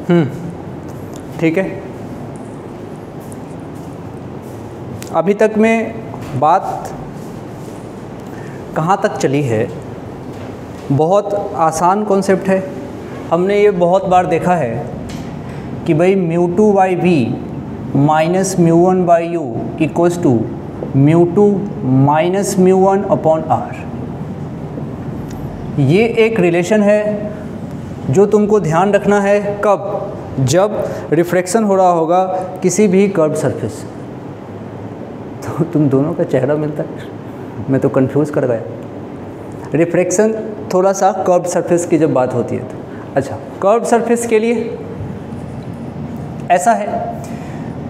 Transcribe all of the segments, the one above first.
ठीक है। अभी तक में बात कहाँ तक चली है? बहुत आसान कॉन्सेप्ट है। हमने ये बहुत बार देखा है कि भाई μ2 by v minus μ1 by u equals to μ2 minus μ1 upon r. ये एक रिलेशन है जो तुमको ध्यान रखना है। कब? जब रिफ्रैक्शन हो रहा होगा किसी भी कर्व सरफेस। तो तुम दोनों का चेहरा मिलता है, मैं तो कंफ्यूज कर गया। रिफ्रैक्शन थोड़ा सा कर्व सरफेस की जब बात होती है तो अच्छा, कर्व सरफेस के लिए ऐसा है,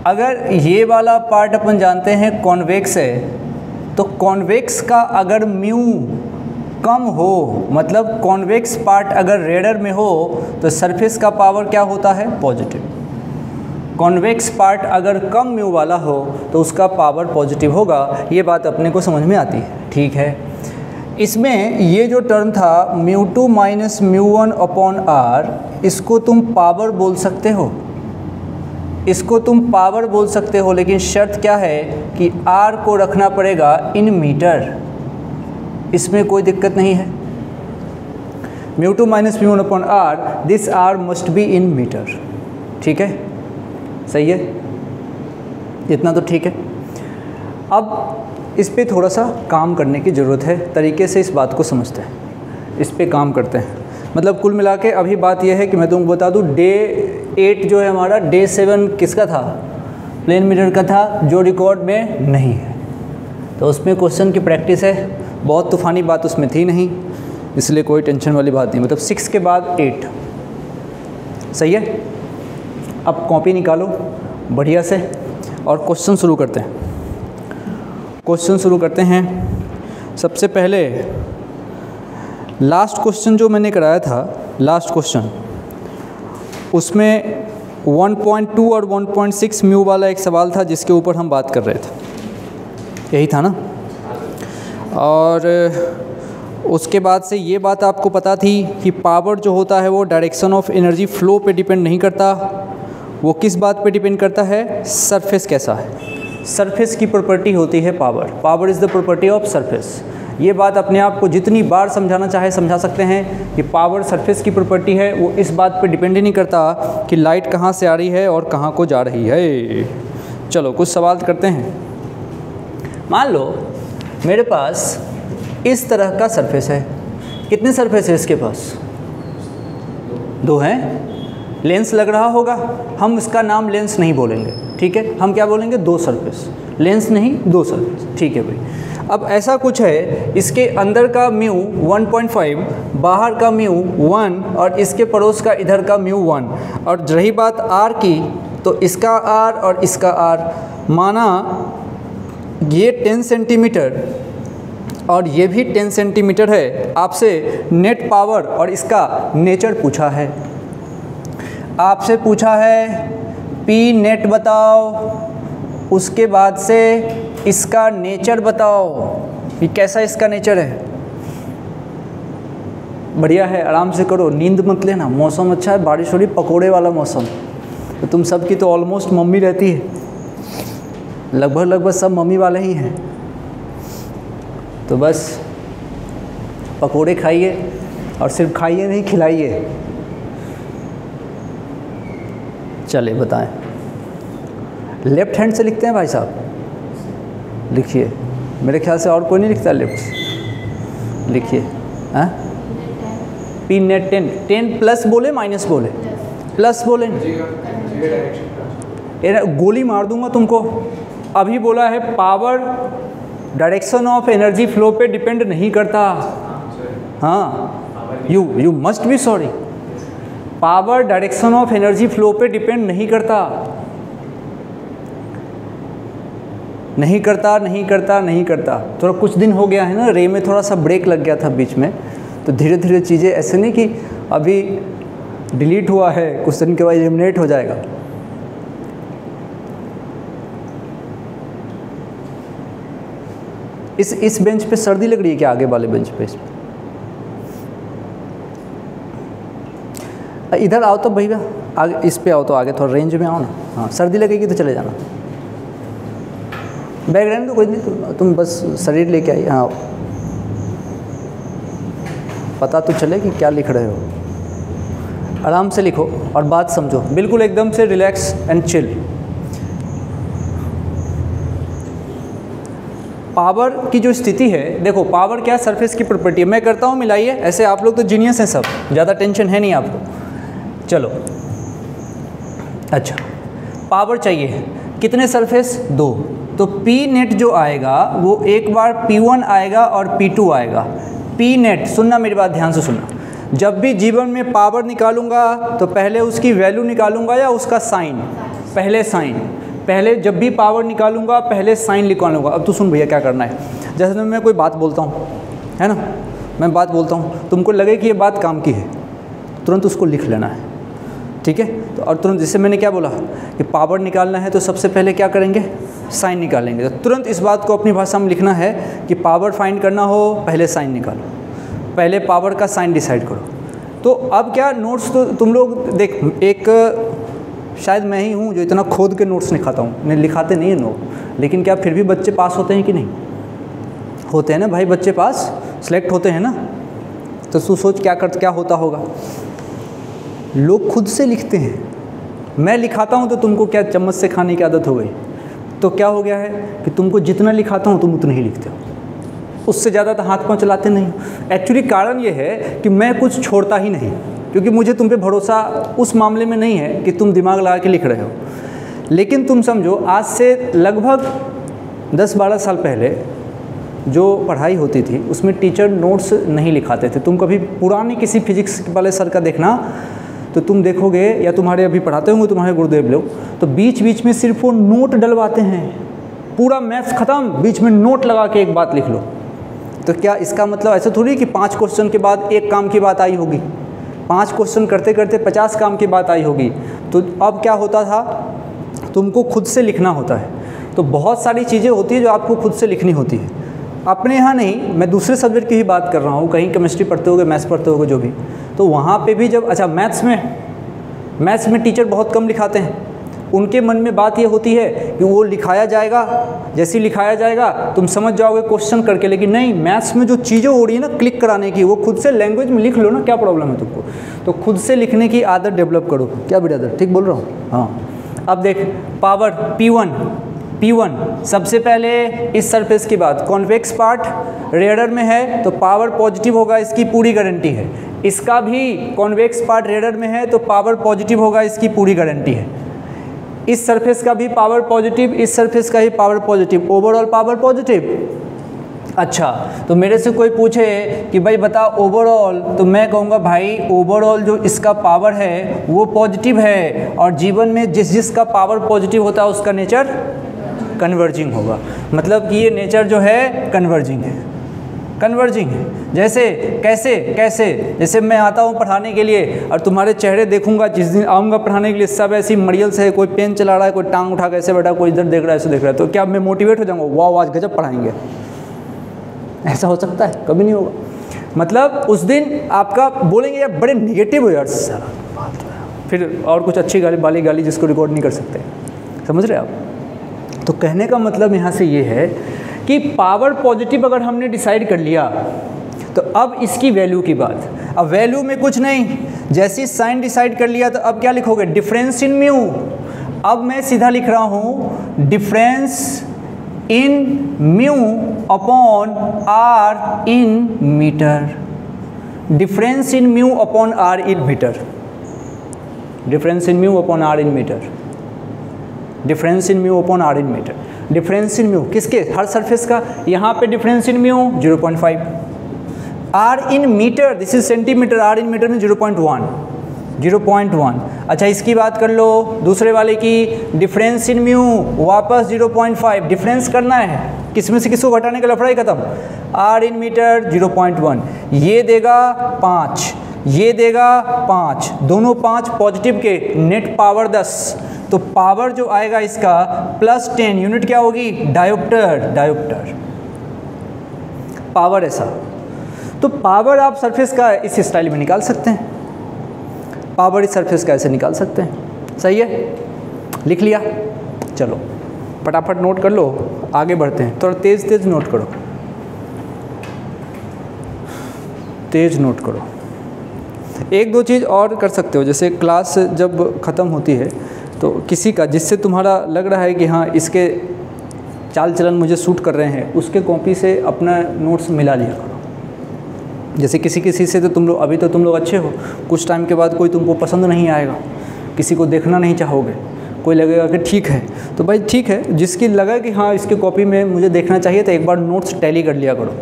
अगर ये वाला पार्ट अपन जानते हैं कॉन्वेक्स है, तो कॉन्वेक्स का अगर म्यू कम हो, मतलब कॉन्वेक्स पार्ट अगर रेडर में हो, तो सरफेस का पावर क्या होता है? पॉजिटिव। कॉन्वेक्स पार्ट अगर कम म्यू वाला हो तो उसका पावर पॉजिटिव होगा। ये बात अपने को समझ में आती है, ठीक है। इसमें ये जो टर्म था μ2 माइनस μ1 अपॉन आर, इसको तुम पावर बोल सकते हो, इसको तुम पावर बोल सकते हो, लेकिन शर्त क्या है कि आर को रखना पड़ेगा इन मीटर। इसमें कोई दिक्कत नहीं है। μ2 minus μ1 upon r, this r must be in meter. ठीक है, सही है, इतना तो ठीक है। अब इस पे थोड़ा सा काम करने की ज़रूरत है, तरीके से इस बात को समझते हैं, इस पे काम करते हैं। मतलब कुल मिला के अभी बात यह है कि मैं तुमको बता दूं, डे 8 जो है हमारा, डे 7 किसका था? प्लेन मिरर का था, जो रिकॉर्ड में नहीं है। तो उसमें क्वेश्चन की प्रैक्टिस है, बहुत तूफ़ानी बात उसमें थी नहीं, इसलिए कोई टेंशन वाली बात नहीं। मतलब 6 के बाद 8, सही है। अब कॉपी निकालो बढ़िया से और क्वेश्चन शुरू करते हैं। क्वेश्चन शुरू करते हैं। सबसे पहले लास्ट क्वेश्चन जो मैंने कराया था, लास्ट क्वेश्चन, उसमें 1.2 और 1.6 म्यू वाला एक सवाल था जिसके ऊपर हम बात कर रहे थे, यही था ना। और उसके बाद से ये बात आपको पता थी कि पावर जो होता है वो डायरेक्शन ऑफ एनर्जी फ्लो पे डिपेंड नहीं करता, वो किस बात पे डिपेंड करता है? सरफेस कैसा है। सरफेस की प्रॉपर्टी होती है power. Power is the property of surface. ये बात अपने आप को जितनी बार समझाना चाहे समझा सकते हैं कि पावर सरफेस की प्रॉपर्टी है। वो इस बात पे डिपेंड ही नहीं करता कि लाइट कहाँ से आ रही है और कहाँ को जा रही है। चलो कुछ सवाल करते हैं। मान लो मेरे पास इस तरह का सरफेस है। कितने सरफेस है इसके पास? 2 हैं। लेंस लग रहा होगा, हम इसका नाम लेंस नहीं बोलेंगे, ठीक है। हम क्या बोलेंगे? 2 सरफेस। लेंस नहीं, 2 सरफेस, ठीक है भाई। अब ऐसा कुछ है, इसके अंदर का म्यू 1.5, बाहर का म्यू 1 और इसके पड़ोस का इधर का म्यू 1। और रही बात आर की, तो इसका आर और इसका आर, माना ये 10 सेंटीमीटर और ये भी 10 सेंटीमीटर है। आपसे नेट पावर और इसका नेचर पूछा है। आपसे पूछा है पी नेट बताओ, उसके बाद से इसका नेचर बताओ कि कैसा इसका नेचर है। बढ़िया है, आराम से करो, नींद मत लेना। मौसम अच्छा है, बारिश हो रही, पकोड़े वाला मौसम। तो तुम सब की तो ऑलमोस्ट मम्मी रहती है, लगभग सब मम्मी वाले ही हैं। तो बस पकोड़े खाइए, और सिर्फ खाइए नहीं, खिलाइए। चले बताएं। लेफ्ट हैंड से लिखते हैं भाई साहब, लिखिए। मेरे ख्याल से और कोई नहीं लिखता लेफ्ट से, लिखिए। हाँ, पी नेट 10 प्लस बोले माइनस बोले? प्लस बोले। गोली मार दूंगा तुमको। अभी बोला है power direction of energy flow पे डिपेंड नहीं करता। हाँ, you must be sorry. Power direction of energy flow पे डिपेंड नहीं करता, नहीं करता, नहीं करता, नहीं करता। थोड़ा कुछ दिन हो गया है ना, रे में थोड़ा सा ब्रेक लग गया था बीच में, तो धीरे धीरे चीज़ें ऐसे नहीं कि अभी डिलीट हुआ है, कुछ दिन के बाद एलिमिनेट हो जाएगा। इस बेंच पे सर्दी लग रही है क्या? आगे वाले बेंच पे? इधर आओ तो भैया, आगे इस पे आओ तो आगे थोड़ा रेंज में आओ ना। हाँ, सर्दी लगेगी तो चले जाना। बैकग्राउंड तो कोई नहीं, तुम बस शरीर लेके आई। हाँ, पता तो चले कि क्या लिख रहे हो। आराम से लिखो और बात समझो, बिल्कुल एकदम से रिलैक्स एंड चिल। पावर की जो स्थिति है, देखो पावर क्या सरफेस की प्रॉपर्टी है। मैं करता हूँ मिलाइए, ऐसे आप लोग तो जीनियस हैं सब, ज़्यादा टेंशन है नहीं आपको। चलो अच्छा, पावर चाहिए कितने सरफेस? 2। तो P नेट जो आएगा वो एक बार P1 आएगा और P2 आएगा। P नेट, सुनना मेरी बात ध्यान से सुनना, जब भी जीवन में पावर निकालूंगा तो पहले उसकी वैल्यू निकालूंगा या उसका साइन? पहले साइन। पहले जब भी पावर निकालूंगा पहले साइन निकालूंगा। अब तो सुन भैया क्या करना है, जैसे मैं कोई बात बोलता हूँ, है ना, मैं बात बोलता हूँ, तुमको लगे कि ये बात काम की है, तुरंत उसको लिख लेना है, ठीक है। तो और तुरंत, जैसे मैंने क्या बोला कि पावर निकालना है तो सबसे पहले क्या करेंगे? साइन निकालेंगे। तो तुरंत इस बात को अपनी भाषा में लिखना है कि पावर फाइंड करना हो पहले साइन निकालो, पहले पावर का साइन डिसाइड करो। तो अब क्या नोट्स तो तुम लोग देख, एक शायद मैं ही हूँ जो इतना खोद के नोट्स लिखाता हूँ, नहीं लिखाते नहीं है नोट, लेकिन क्या फिर भी बच्चे पास होते हैं कि नहीं होते हैं? ना भाई, बच्चे पास सेलेक्ट होते हैं ना। तो तू सोच क्या होता होगा। लोग खुद से लिखते हैं, मैं लिखाता हूँ तो तुमको क्या चम्मच से खाने की आदत हो गई? तो क्या हो गया है कि तुमको जितना लिखाता हूँ तुम उतना ही लिखते हो, उससे ज़्यादा तो हाथ पाँव चलाते नहीं। एक्चुअली कारण ये है कि मैं कुछ छोड़ता ही नहीं, क्योंकि मुझे तुम पे भरोसा उस मामले में नहीं है कि तुम दिमाग लगा के लिख रहे हो। लेकिन तुम समझो, आज से लगभग 10-12 साल पहले जो पढ़ाई होती थी उसमें टीचर नोट्स नहीं लिखाते थे। तुम कभी पुराने किसी फिजिक्स वाले सर का देखना तो तुम देखोगे, या तुम्हारे अभी पढ़ाते होंगे तुम्हारे गुरुदेव लोग, तो बीच बीच में सिर्फ वो नोट डलवाते हैं। पूरा मैथ्स ख़त्म, बीच में नोट लगा के एक बात लिख लो। तो क्या इसका मतलब ऐसा थोड़ी कि 5 क्वेश्चन के बाद एक काम की बात आई होगी, 5 क्वेश्चन करते करते 50 काम की बात आई होगी। तो अब क्या होता था, तुमको खुद से लिखना होता है। तो बहुत सारी चीज़ें होती है जो आपको खुद से लिखनी होती है। अपने यहाँ नहीं, मैं दूसरे सब्जेक्ट की ही बात कर रहा हूँ, कहीं केमिस्ट्री पढ़ते होगे, मैथ्स पढ़ते होगे, जो भी, तो वहाँ पे भी जब, अच्छा मैथ्स में टीचर बहुत कम लिखाते हैं। उनके मन में बात ये होती है कि वो लिखाया जाएगा, जैसे लिखाया जाएगा तुम समझ जाओगे क्वेश्चन करके। लेकिन नहीं, मैथ्स में जो चीज़ें हो रही है ना क्लिक कराने की, वो खुद से लैंग्वेज में लिख लो ना, क्या प्रॉब्लम है तुमको? तो खुद से लिखने की आदत डेवलप करो। क्या ब्रदर, ठीक बोल रहा हूँ? हाँ। अब देख, पावर P1 सबसे पहले इस सरफेस की बात, कॉन्वेक्स पार्ट रेडर में है तो पावर पॉजिटिव होगा, इसकी पूरी गारंटी है। इसका भी कॉन्वेक्स पार्ट रेडर में है तो पावर पॉजिटिव होगा, इसकी पूरी गारंटी है। इस सरफेस का भी पावर पॉजिटिव, इस सरफेस का ही power positive, overall power positive. अच्छा, तो मेरे से कोई पूछे कि भाई बता ओवरऑल, तो मैं कहूँगा भाई ओवरऑल जो इसका पावर है वो पॉजिटिव है, और जीवन में जिसका पावर पॉजिटिव होता है उसका नेचर कन्वर्जिंग होगा। मतलब कि ये नेचर जो है कन्वर्जिंग है। जैसे कैसे जैसे मैं आता हूँ पढ़ाने के लिए और तुम्हारे चेहरे देखूंगा, जिस दिन आऊँगा पढ़ाने के लिए सब ऐसी मड़ियल से है, कोई पेन चला रहा है, कोई टांग उठा के ऐसे बैठा, कोई इधर देख रहा है, ऐसे देख रहा है, तो क्या मैं मोटिवेट हो जाऊँगा, वाह आज गजब पढ़ाएंगे? ऐसा हो सकता है? कभी नहीं होगा। मतलब उस दिन आपका बोलेंगे यार बड़े निगेटिव हो यार सारा बात, फिर और कुछ अच्छी गाली जिसको रिकॉर्ड नहीं कर सकते। समझ रहे आप? तो कहने का मतलब यहाँ से ये है कि पावर पॉजिटिव अगर हमने डिसाइड कर लिया तो अब इसकी वैल्यू की बात। अब वैल्यू में कुछ नहीं, जैसे साइन डिसाइड कर लिया तो अब क्या लिखोगे? Difference in mu. अब मैं सीधा लिख रहा हूँ difference in mu upon R in metre. Difference in mu upon R in metre. Difference in mu upon R in metre. Difference in mu upon R in metre. Difference in mu किसके? हर surface का। यहाँ पे difference in mu 0.5, R in metre this is centimetre, R in metre में 0.1। अच्छा, इसकी बात कर लो दूसरे वाले की, डिफरेंस इन म्यू वापस 0.5। डिफरेंस करना है, किसमें से किसको घटाने का लफड़ा ही खत्म। आर इन मीटर 0.1, ये देगा 5, ये देगा 5, दोनों 5 पॉजिटिव के, नेट पावर 10। तो पावर जो आएगा इसका +10, यूनिट क्या होगी? डायोप्टर। पावर ऐसा। तो पावर आप सरफेस का इस स्टाइल में निकाल सकते हैं। पावर इस सरफेस का ऐसे निकाल सकते हैं। सही है, लिख लिया। चलो फटाफट नोट कर लो, आगे बढ़ते हैं। थोड़ा तेज़ तेज़ नोट करो, तेज़ नोट करो। एक दो चीज़ और कर सकते हो, जैसे क्लास जब ख़त्म होती है तो किसी का जिससे तुम्हारा लग रहा है कि हाँ इसके चाल चलन मुझे सूट कर रहे हैं, उसके कॉपी से अपना नोट्स मिला लिया करो। जैसे किसी से तो तुम लोग अभी तो तुम लोग अच्छे हो, कुछ टाइम के बाद कोई तुमको पसंद नहीं आएगा, किसी को देखना नहीं चाहोगे, कोई लगेगा कि ठीक है, तो भाई ठीक है, जिसकी लगा कि हाँ इसकी कॉपी में मुझे देखना चाहिए तो एक बार नोट्स टैली कर लिया करो।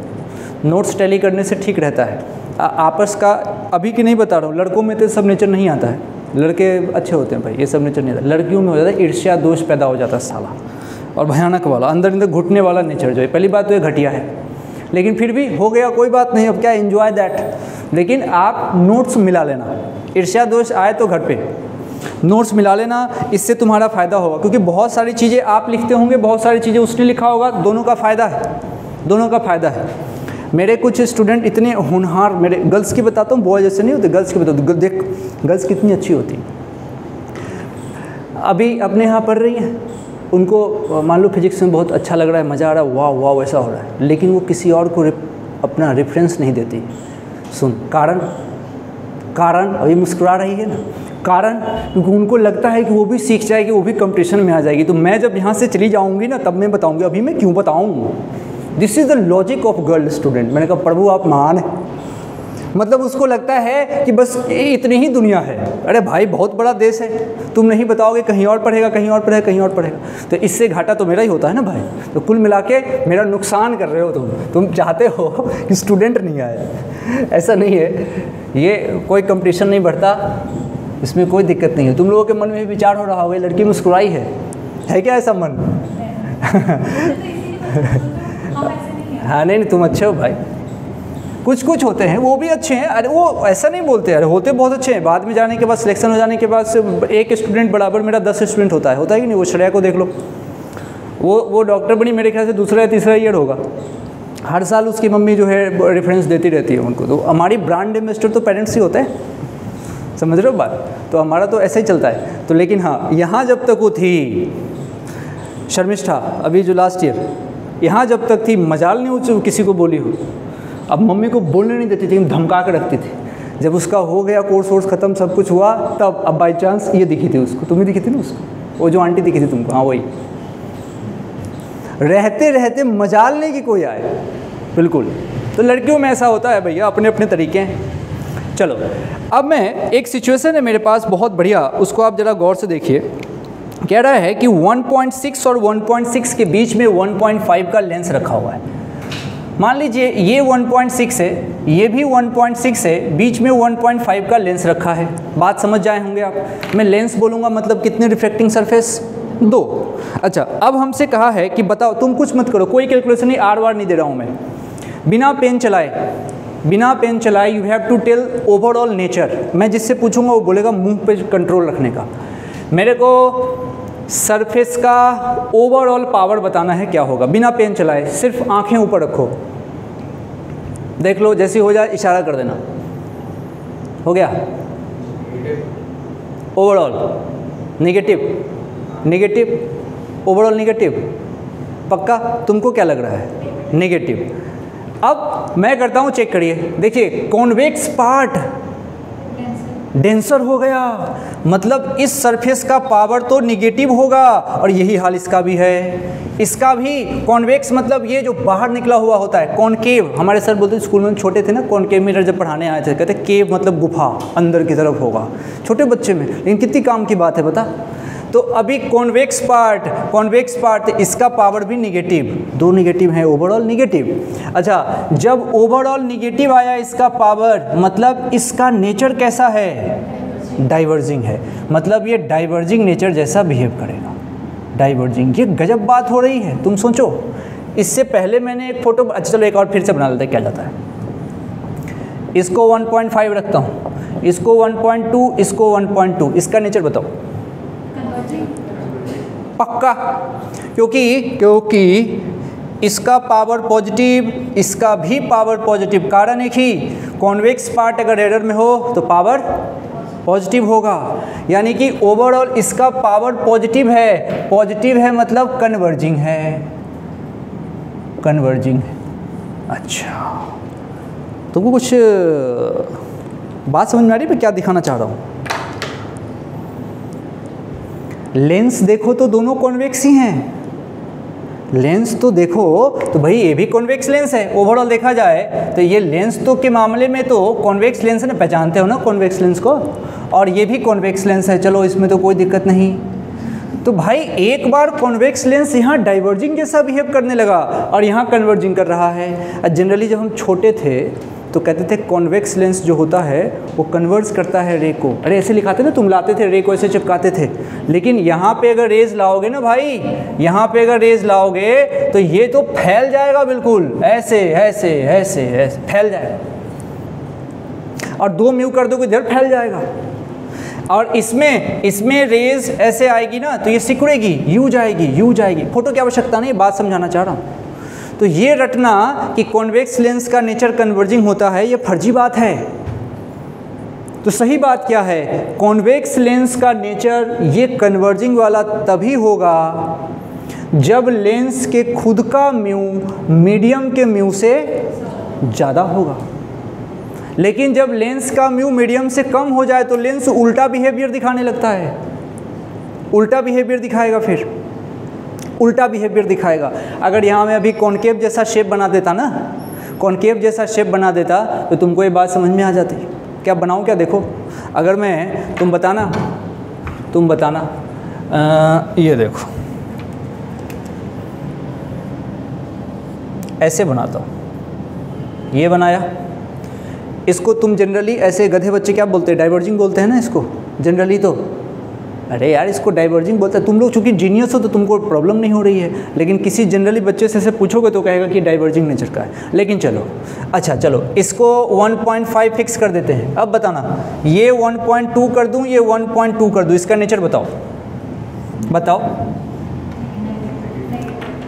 नोट्स टैली करने से ठीक रहता है। आपस का अभी की नहीं बता रहा हूँ, लड़कों में तो सब नेचर नहीं आता है, लड़के अच्छे होते हैं भाई, ये सब नेचर नहीं आता। लड़कियों में हो जाता है ईर्ष्या दोष पैदा हो जाता है साला, और भयानक वाला अंदर घुटने वाला नेचर जो है। पहली बात तो ये घटिया है, लेकिन फिर भी हो गया, कोई बात नहीं, अब क्या, एंजॉय दैट। लेकिन आप नोट्स मिला लेना, ईर्ष्या दोष आए तो घर पे नोट्स मिला लेना, इससे तुम्हारा फ़ायदा होगा। क्योंकि बहुत सारी चीज़ें आप लिखते होंगे, बहुत सारी चीज़ें उसने लिखा होगा, दोनों का फ़ायदा है, दोनों का फ़ायदा है। मेरे कुछ स्टूडेंट इतने होनहार, मेरे गर्ल्स की बताता हूँ, बॉय जैसे नहीं होते, गर्ल्स की बताता हूँ। देख गर्ल्स कितनी अच्छी होती, अभी अपने यहाँ पढ़ रही हैं, उनको मान लो फिजिक्स में बहुत अच्छा लग रहा है, मज़ा आ रहा है, वाह वाह वैसा हो रहा है, लेकिन वो किसी और को अपना रेफरेंस नहीं देती। सुन, कारण अभी मुस्कुरा रही है ना, कारण क्योंकि उनको लगता है कि वो भी सीख जाएगी, वो भी कंपटीशन में आ जाएगी, तो मैं जब यहाँ से चली जाऊँगी ना तब मैं बताऊँगी, अभी मैं क्यों बताऊँ। This is the logic of girl student. मैंने कहा प्रभु आप महान हैं, मतलब उसको लगता है कि बस इतनी ही दुनिया है। अरे भाई बहुत बड़ा देश है, तुम नहीं बताओगे कहीं और पढ़ेगा, कहीं और पढ़ेगा, कहीं और पढ़ेगा, तो इससे घाटा तो मेरा ही होता है ना भाई। तो कुल मिला के मेरा नुकसान कर रहे हो तुम चाहते हो कि स्टूडेंट नहीं आए, ऐसा नहीं है, ये कोई कंपटीशन नहीं बढ़ता, इसमें कोई दिक्कत नहीं है। तुम लोगों के मन में विचार हो रहा होगा लड़की मुस्कुराई है क्या ऐसा मन? हाँ नहीं तुम अच्छे हो भाई, कुछ होते हैं वो भी अच्छे हैं, अरे वो ऐसा नहीं बोलते, अरे होते बहुत अच्छे हैं। बाद में जाने के बाद, सिलेक्शन हो जाने के बाद से एक स्टूडेंट बराबर मेरा 10 स्टूडेंट होता है कि नहीं। वो श्रेया को देख लो, वो डॉक्टर बनी, मेरे ख्याल से दूसरा या तीसरा ईयर होगा। हर साल उसकी मम्मी जो है रेफरेंस देती रहती है उनको। तो हमारी ब्रांड एम्बेसडर तो पेरेंट्स ही होते हैं, समझ रहे हो बात। तो हमारा तो ऐसे ही चलता है। तो लेकिन हाँ, यहाँ जब तक वो थी शर्मिष्ठा, अभी जो लास्ट ईयर, यहाँ जब तक थी मजाल नहीं किसी को बोली हो। अब मम्मी को बोलने नहीं देती थी, धमका के रखती थी। जब उसका हो गया कोर्स वोर्स ख़त्म, सब कुछ हुआ, तब अब बाई चांस ये दिखी थी उसको, तुम्हें दिखी थी ना उसको, वो जो आंटी दिखी थी तुमको, हाँ वही। रहते रहते मजाल नहीं कि कोई आए, बिल्कुल। तो लड़कियों में ऐसा होता है भैया, अपने अपने तरीके हैं। चलो अब मैं एक सिचुएशन है मेरे पास बहुत बढ़िया, उसको आप ज़रा गौर से देखिए। कह रहा है कि 1.6 और 1.6 के बीच में 1.5 का लेंस रखा हुआ है। मान लीजिए ये 1.6 है, ये भी 1.6 है, बीच में 1.5 का लेंस रखा है। बात समझ जाए होंगे आप। मैं लेंस बोलूँगा मतलब कितने रिफ्लेक्टिंग सरफेस? 2। अच्छा, अब हमसे कहा है कि बताओ, तुम कुछ मत करो, कोई कैलकुलेशन नहीं, आर वार नहीं दे रहा हूँ मैं। बिना पेन चलाए you have to tell overall nature. मैं जिससे पूछूंगा वो बोलेगा मुंह पे कंट्रोल रखने का। मेरे को सरफेस का ओवरऑल पावर बताना है क्या होगा, बिना पेन चलाए, सिर्फ आंखें ऊपर रखो, देख लो, जैसी हो जाए इशारा कर देना। हो गया? ओवरऑल नेगेटिव, ओवरऑल नेगेटिव, पक्का? तुमको क्या लग रहा है? नेगेटिव। अब मैं करता हूँ, चेक करिए, देखिए कॉन्वेक्स पार्ट डेंसर हो गया, मतलब इस सरफेस का पावर तो निगेटिव होगा, और यही हाल इसका भी है। इसका भी कॉन्वेक्स मतलब ये जो बाहर निकला हुआ होता है, कॉनकेव। हमारे सर बोलते स्कूल में छोटे थे ना, कॉनकेव मिरर जब पढ़ाने आए थे, कहते केव मतलब गुफा, अंदर की तरफ होगा, छोटे बच्चे में, लेकिन कितनी काम की बात है बता। तो अभी कॉन्वेक्स पार्ट इसका पावर भी निगेटिव, 2 निगेटिव है, ओवरऑल निगेटिव। अच्छा, जब ओवरऑल निगेटिव आया इसका पावर, मतलब इसका नेचर कैसा है? डाइवर्जिंग है, मतलब ये डाइवर्जिंग नेचर जैसा बिहेव करेगा। डाइवर्जिंग, ये गजब बात हो रही है, तुम सोचो। इससे पहले मैंने एक फोटो, अच्छा चलो एक और फिर से बना लेते हैं, क्या जाता है। इसको 1.5 रखता हूँ, इसको 1.2, इसको 1.2, इसका नेचर बताओ। पक्का? क्योंकि इसका पावर पॉजिटिव, इसका भी पावर पॉजिटिव। कारण एक ही, कॉन्वेक्स पार्ट अगर एरर में हो तो पावर पॉजिटिव होगा, यानी कि ओवरऑल इसका पावर पॉजिटिव है। पॉजिटिव है मतलब कन्वर्जिंग है, कन्वर्जिंग है। अच्छा, तुमको कुछ बात समझ में आ रही है मैं क्या दिखाना चाह रहा हूँ? लेंस देखो तो दोनों कॉन्वेक्स ही हैं। लेंस तो देखो तो भाई ये भी कॉन्वेक्स लेंस है। ओवरऑल देखा जाए तो ये लेंस तो के मामले में तो कॉन्वेक्स लेंस है ना, पहचानते हो ना कॉन्वेक्स लेंस को, और ये भी कॉन्वेक्स लेंस है। चलो इसमें तो कोई दिक्कत नहीं। तो भाई एक बार कॉन्वेक्स लेंस यहाँ डाइवर्जिंग जैसा बिहेव करने लगा और यहाँ कन्वर्जिंग कर रहा है। जनरली जब हम छोटे थे तो कहते थे कॉन्वेक्स लेंस जो होता है वो कन्वर्ज करता है रे को। अरे ऐसे लिखाते ना, तुम लाते थे रे को ऐसे चिपकाते थे। लेकिन यहाँ पे अगर रेज लाओगे ना भाई, यहाँ पे अगर रेज लाओगे तो ये तो फैल जाएगा बिल्कुल, ऐसे ऐसे ऐसे ऐसे फैल जाएगा, और 2 म्यू कर दोगे इधर फैल जाएगा। और इसमें रेज ऐसे आएगी ना तो ये सिकुड़ेगी, यू जाएगी, यू जाएगी। फोटो की आवश्यकता नहीं, बात समझाना चाह रहा हूँ। तो ये रटना कि कॉन्वेक्स लेंस का नेचर कन्वर्जिंग होता है, ये फर्जी बात है। तो सही बात क्या है? कॉन्वेक्स लेंस का नेचर ये कन्वर्जिंग वाला तभी होगा जब लेंस के खुद का म्यू मीडियम के म्यू से ज़्यादा होगा। लेकिन जब लेंस का म्यू मीडियम से कम हो जाए तो लेंस उल्टा बिहेवियर दिखाने लगता है, उल्टा बिहेवियर दिखाएगा, फिर उल्टा बिहेवियर दिखाएगा। अगर यहाँ मैं अभी कॉनकेव जैसा शेप बना देता ना, कॉनकेव जैसा शेप बना देता तो तुमको ये बात समझ में आ जाती। क्या बनाऊँ क्या? देखो अगर मैं, तुम बताना ये देखो ऐसे बनाता हूँ, ये बनाया। इसको तुम जनरली ऐसे गधे बच्चे क्या बोलते हैं? डाइवर्जिंग बोलते हैं ना इसको जनरली। तो अरे यार इसको डाइवर्जिंग बोलते हैं। तुम लोग चूँकि जीनियस हो तो तुमको प्रॉब्लम नहीं हो रही है, लेकिन किसी जनरली बच्चे से पूछोगे तो कहेगा कि डाइवर्जिंग नेचर का है। लेकिन चलो, अच्छा चलो इसको 1.5 फिक्स कर देते हैं। अब बताना, ये 1.2 कर दूं, ये 1.2 कर दूं, इसका नेचर बताओ, बताओ।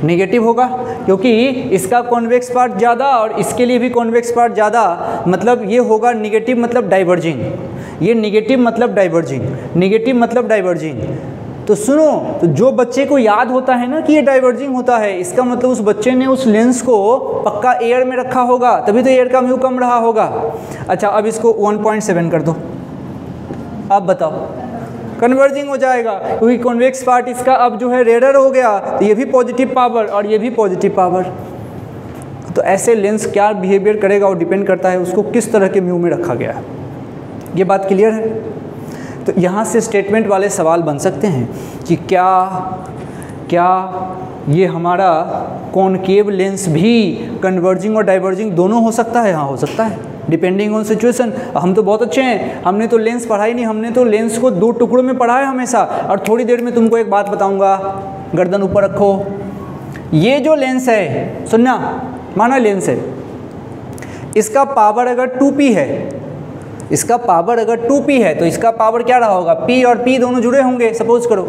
नेगेटिव होगा क्योंकि इसका कॉन्वेक्स पार्ट ज़्यादा और इसके लिए भी कॉन्वेक्स पार्ट ज़्यादा, मतलब ये होगा नेगेटिव मतलब डाइवर्जिंग। ये नेगेटिव मतलब डाइवर्जिंग, नेगेटिव मतलब डाइवर्जिंग। तो सुनो, तो जो बच्चे को याद होता है ना कि ये डाइवर्जिंग होता है, इसका मतलब उस बच्चे ने उस लेंस को पक्का एयर में रखा होगा, तभी तो एयर का म्यू कम रहा होगा। अच्छा अब इसको 1.7 कर दो, अब बताओ कन्वर्जिंग हो जाएगा क्योंकि कॉन्वेक्स पार्ट इसका अब जो है रेडर हो गया, तो ये भी पॉजिटिव पावर और ये भी पॉजिटिव पावर। तो ऐसे लेंस क्या बिहेवियर करेगा और डिपेंड करता है उसको किस तरह के म्यू में रखा गया है। ये बात क्लियर है? तो यहाँ से स्टेटमेंट वाले सवाल बन सकते हैं कि क्या ये हमारा कॉनकेव लेंस भी कन्वर्जिंग और डाइवर्जिंग दोनों हो सकता है? हाँ हो सकता है, डिपेंडिंग ऑन सिचुएशन। हम तो बहुत अच्छे हैं, हमने तो लेंस पढ़ा ही नहीं, हमने तो लेंस को 2 टुकड़ों में पढ़ा है हमेशा। और थोड़ी देर में तुमको एक बात बताऊंगा, गर्दन ऊपर रखो। ये जो लेंस है, सुनना, माना लेंस है, इसका पावर अगर 2p है, इसका पावर अगर 2p है तो इसका पावर क्या रहा होगा? p और p दोनों जुड़े होंगे, सपोज करो।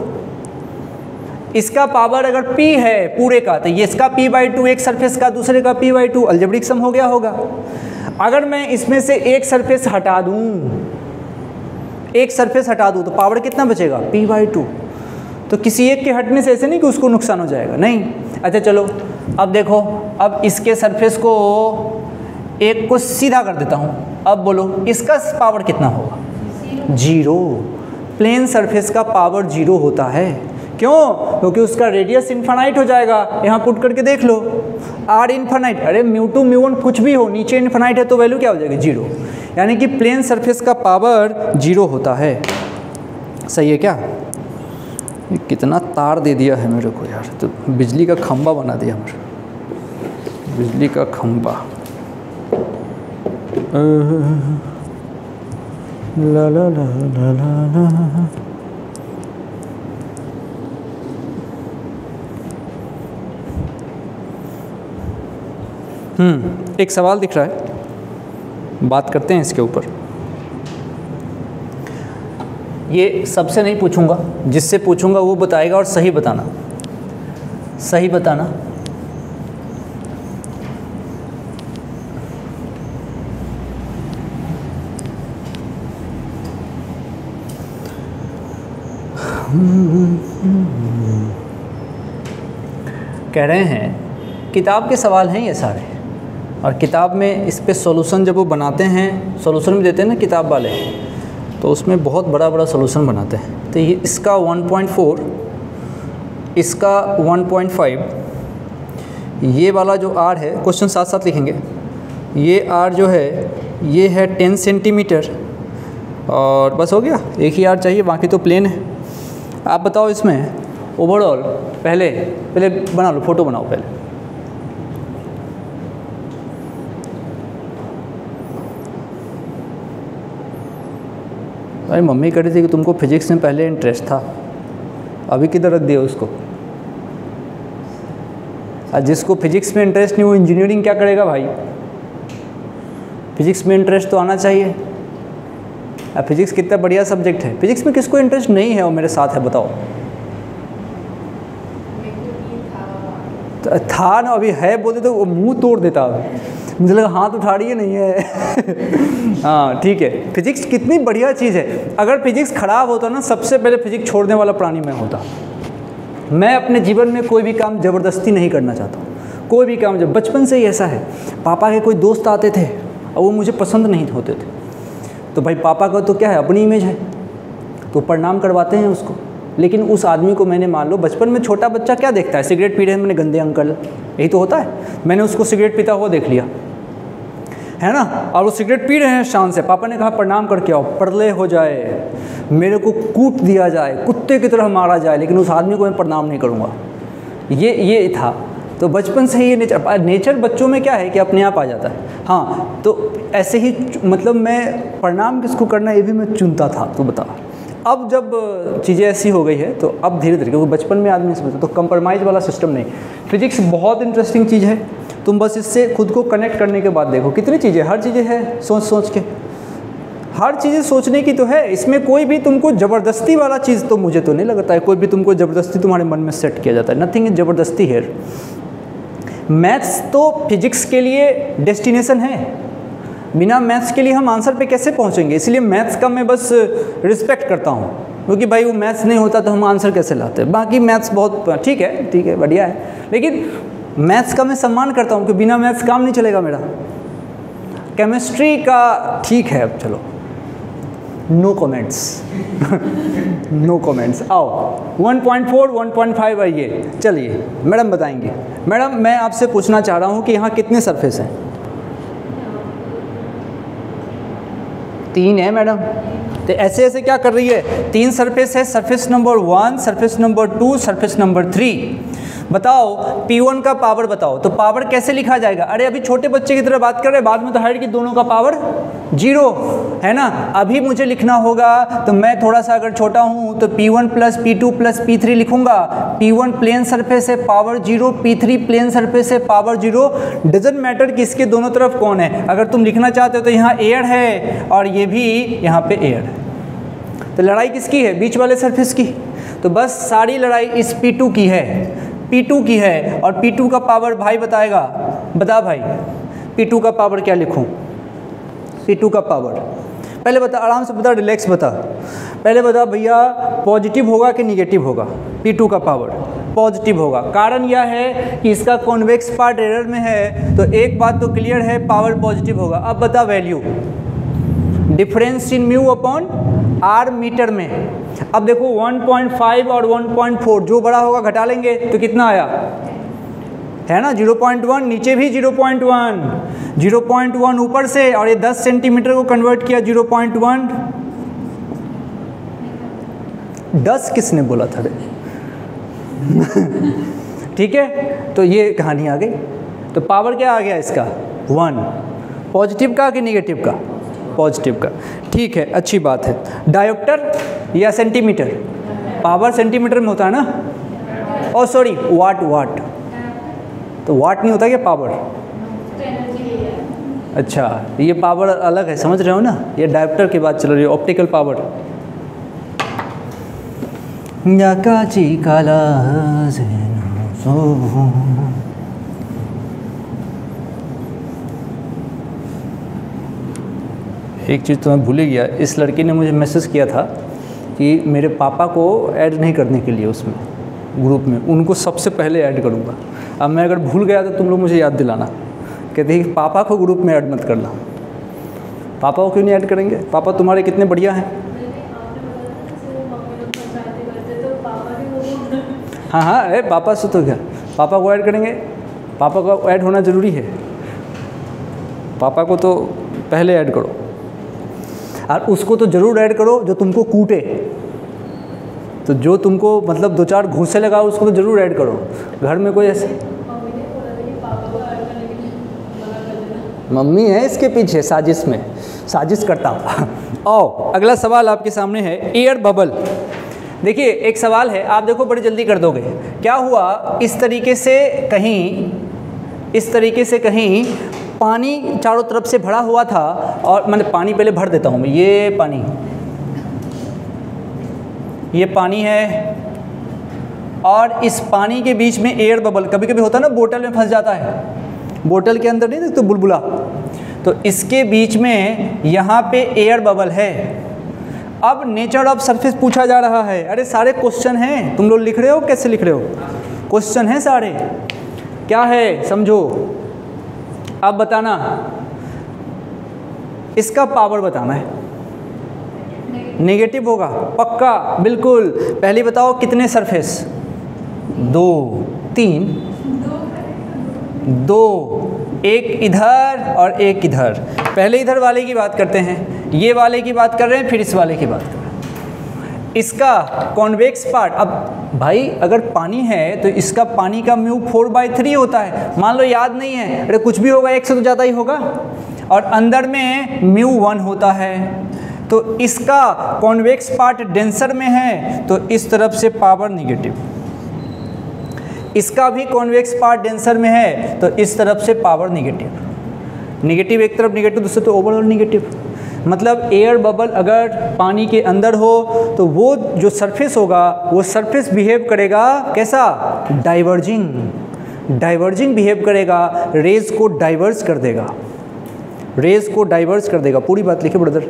इसका पावर अगर p है पूरे का तो ये इसका p/2, एक सरफेस का दूसरे का p/2, अलजेब्रिक सम हो गया होगा। अगर मैं इसमें से एक सरफेस हटा दूं, एक सरफेस हटा दूं तो पावर कितना बचेगा? p/2। तो किसी एक के हटने से ऐसे नहीं कि उसको नुकसान हो जाएगा, नहीं। अच्छा चलो अब देखो, अब इसके सरफेस को एक को सीधा कर देता हूं, अब बोलो इसका पावर कितना होगा? 0। प्लेन सरफेस का पावर 0 होता है। क्यों? क्योंकि उसका रेडियस इन्फानाइट हो जाएगा। यहाँ पुट करके देख लो, r इन्फानाइट, अरे μ2 μ1 कुछ भी हो, नीचे इन्फानाइट है तो वैल्यू क्या हो जाएगी? 0। यानी कि प्लेन सरफेस का पावर 0 होता है। सही है क्या? ये कितना तार दे दिया है मेरे को यार, तो बिजली का खंबा बना दिया मेरे, बिजली का खंबा। ला ला ला ला ला ला। एक सवाल दिख रहा है, बात करते हैं इसके ऊपर। ये सबसे नहीं पूछूंगा, जिससे पूछूंगा वो बताएगा और सही बताना, सही बताना। कह रहे हैं किताब के सवाल हैं ये सारे, और किताब में इस पे सॉल्यूशन जब वो बनाते हैं, सॉल्यूशन भी देते हैं ना किताब वाले, तो उसमें बहुत बड़ा बड़ा सॉल्यूशन बनाते हैं। तो ये इसका 1.4, इसका 1.5, ये वाला जो r है, क्वेश्चन साथ साथ लिखेंगे, ये r जो है ये है 10 सेंटीमीटर, और बस हो गया, एक ही r चाहिए, बाकी तो प्लेन है। आप बताओ इसमें ओवरऑल, पहले बना लो, फ़ोटो बनाओ पहले। अरे मम्मी कह रही थी कि तुमको फिजिक्स में पहले इंटरेस्ट था, अभी किधर रख दिया उसको। और जिसको फिजिक्स में इंटरेस्ट नहीं वो इंजीनियरिंग क्या करेगा भाई? फिजिक्स में इंटरेस्ट तो आना चाहिए। अब फिजिक्स कितना बढ़िया सब्जेक्ट है। फिजिक्स में किसको इंटरेस्ट नहीं है वो मेरे साथ है, बताओ। था ना, अभी है बोलते तो वो मुंह तोड़ देता। मुझे लगा हाथ उठा रही है, नहीं है। हाँ ठीक है, फिजिक्स कितनी बढ़िया चीज़ है। अगर फिजिक्स खराब होता ना, सबसे पहले फिजिक्स छोड़ने वाला प्राणी मैं होता। मैं अपने जीवन में कोई भी काम ज़बरदस्ती नहीं करना चाहता, कोई भी काम। जब बचपन से ही ऐसा है, पापा के कोई दोस्त आते थे और वो मुझे पसंद नहीं होते थे, तो भाई पापा का तो क्या है, अपनी इमेज है, तो प्रणाम करवाते हैं उसको। लेकिन उस आदमी को मैंने, मान लो बचपन में छोटा बच्चा क्या देखता है, सिगरेट पी रहे हैं, मैंने गंदे अंकल, यही तो होता है। मैंने उसको सिगरेट पीता हुआ देख लिया, है ना, और वो सिगरेट पी रहे हैं शान से। पापा ने कहा प्रणाम करके आओ, परले हो जाए, मेरे को कूट दिया जाए, कुत्ते की तरह मारा जाए, लेकिन उस आदमी को मैं प्रणाम नहीं करूँगा। ये था। तो बचपन से ही ये नेचर बच्चों में क्या है कि अपने आप आ जाता है। हाँ, तो ऐसे ही मतलब मैं प्रणाम किसको करना ये भी मैं चुनता था, तो बता। अब जब चीज़ें ऐसी हो गई है तो अब धीरे धीरे, क्योंकि बचपन में आदमी समझता, तो कंप्रोमाइज़ वाला सिस्टम नहीं। फिजिक्स बहुत इंटरेस्टिंग चीज़ है, तुम बस इससे खुद को कनेक्ट करने के बाद देखो कितनी चीज़ें, हर चीज़ें है सोच सोच के, हर चीज़ें सोचने की तो है। इसमें कोई भी तुमको ज़बरदस्ती वाला चीज़ तो मुझे तो नहीं लगता है, कोई भी तुमको ज़बरदस्ती तुम्हारे मन में सेट किया जाता है। नथिंग इज ज़बरदस्ती है। मैथ्स तो फिजिक्स के लिए डेस्टिनेशन है, बिना मैथ्स के लिए हम आंसर पे कैसे पहुंचेंगे। इसलिए मैथ्स का मैं बस रिस्पेक्ट करता हूं, क्योंकि भाई वो मैथ्स नहीं होता तो हम आंसर कैसे लाते। बाकी मैथ्स बहुत ठीक है बढ़िया है, लेकिन मैथ्स का मैं सम्मान करता हूं कि बिना मैथ्स काम नहीं चलेगा मेरा। केमिस्ट्री का ठीक है, अब चलो नो कमेंट्स नो कमेंट्स। आओ 1.4 1.5 आइए, चलिए मैडम बताएंगे। मैडम मैं आपसे पूछना चाह रहा हूँ कि यहाँ कितने सरफेस हैं? 3 है मैडम। तो ऐसे ऐसे क्या कर रही है, 3 सरफेस है, surface number 1, surface number 2, surface number 3। बताओ P1 का पावर बताओ, तो पावर कैसे लिखा जाएगा? अरे अभी छोटे बच्चे की तरह बात कर रहे हैं, बाद में तो हाइट की दोनों का पावर 0 है ना। अभी मुझे लिखना होगा तो मैं थोड़ा सा अगर छोटा हूँ तो P1 plus P2 plus P3 लिखूंगा। P1 प्लेन सरफेस है, पावर 0, P3 प्लेन सरफेस है, पावर 0। डजेंट मैटर कि इसके दोनों तरफ कौन है। अगर तुम लिखना चाहते हो तो यहाँ एयर है और ये भी यहाँ पे एयर है, तो लड़ाई किसकी है? बीच वाले सरफेस की। तो बस सारी लड़ाई इस P2 की है, P2 की है। और P2 का पावर भाई बताएगा, बता भाई P2 का पावर क्या लिखूं? P2 का पावर पहले बता, आराम से बता, रिलैक्स बता। पहले बता भैया पॉजिटिव होगा कि निगेटिव होगा? P2 का पावर पॉजिटिव होगा। कारण यह है कि इसका कॉन्वेक्स पार्ट एरर में है, तो एक बात तो क्लियर है, पावर पॉजिटिव होगा। अब बता value, difference in mu upon R metre में। अब देखो 1.5 और 1.4 जो बड़ा होगा घटा लेंगे तो कितना आया, है ना 0.1, नीचे भी 0.1, 0.1 ऊपर से, और ये 10 सेंटीमीटर को कन्वर्ट किया 0.1। 10 किसने बोला था रे? ठीक है, तो ये कहानी आ गई। तो पावर क्या आ गया इसका 1, पॉजिटिव का कि निगेटिव का? पॉजिटिव का। ठीक है, अच्छी बात है। डायोप्टर या सेंटीमीटर? पावर सेंटीमीटर में होता है ना, और सॉरी वाट, तो वाट नहीं होता क्या पावर? अच्छा, ये पावर अलग है, समझ रहे हो ना, ये डायोप्टर की बात चल रही है, ऑप्टिकल पावर। एक चीज़ तो मैं भूल ही गया, इस लड़की ने मुझे मैसेज किया था कि मेरे पापा को ऐड नहीं करने के लिए उसमें ग्रुप में, उनको सबसे पहले ऐड करूँगा। अब मैं अगर भूल गया तो तुम लोग मुझे याद दिलाना। कहते हैं कि पापा को ग्रुप में ऐड मत करना। पापा को क्यों नहीं ऐड करेंगे? पापा तुम्हारे कितने बढ़िया हैं। हाँ हाँ, अरे पापा से तो क्या, पापा को ऐड करेंगे, पापा को ऐड होना ज़रूरी है। पापा को तो पहले ऐड करो, और उसको तो ज़रूर ऐड करो जो तुमको कूटे। तो जो तुमको मतलब 2-4 घूंसे लगाओ उसको तो ज़रूर ऐड करो। घर में कोई ऐसे मम्मी है इसके पीछे साजिश में, साजिश करता हूँ। आओ अगला सवाल आपके सामने है, एयर बबल। देखिए एक सवाल है, आप देखो बड़ी जल्दी कर दोगे। क्या हुआ, इस तरीके से कहीं पानी चारों तरफ से भरा हुआ था, और मैंने पानी पहले भर देता हूँ मैं, ये पानी है, और इस पानी के बीच में एयर बबल, कभी कभी होता है ना बोतल में फंस जाता है, बोतल के अंदर नहीं देखते तो बुलबुला, तो इसके बीच में यहाँ पे एयर बबल है। अब नेचर ऑफ सरफेस पूछा जा रहा है। अरे सारे क्वेश्चन हैं, तुम लोग लिख रहे हो, कैसे लिख रहे हो, क्वेश्चन हैं सारे। क्या है समझो, अब बताना, इसका पावर बताना है। नेगेटिव होगा पक्का, बिल्कुल। पहले बताओ कितने सरफेस, 2 3 2, एक इधर और एक इधर। पहले इधर वाले की बात करते हैं, ये वाले की बात कर रहे हैं, फिर इस वाले की बात कर रहे हैं। इसका कॉन्वेक्स पार्ट, अब भाई अगर पानी है तो इसका पानी का म्यू 4/3 होता है। मान लो याद नहीं है, अरे कुछ भी होगा, 1 से तो ज़्यादा ही होगा, और अंदर में म्यू 1 होता है। तो इसका कॉन्वेक्स पार्ट डेंसर में है, तो इस तरफ से पावर निगेटिव। इसका भी कॉन्वेक्स पार्ट डेंसर में है, तो इस तरफ से पावर निगेटिव। निगेटिव एक तरफ निगेटिव, दूसरे तो ओवरऑल निगेटिव। मतलब एयर बबल अगर पानी के अंदर हो तो वो जो सरफेस होगा वो सरफेस बिहेव करेगा कैसा, डाइवर्जिंग बिहेव करेगा, रेज को डाइवर्स कर देगा, रेज को डाइवर्स कर देगा। पूरी बात लिखे ब्रदर,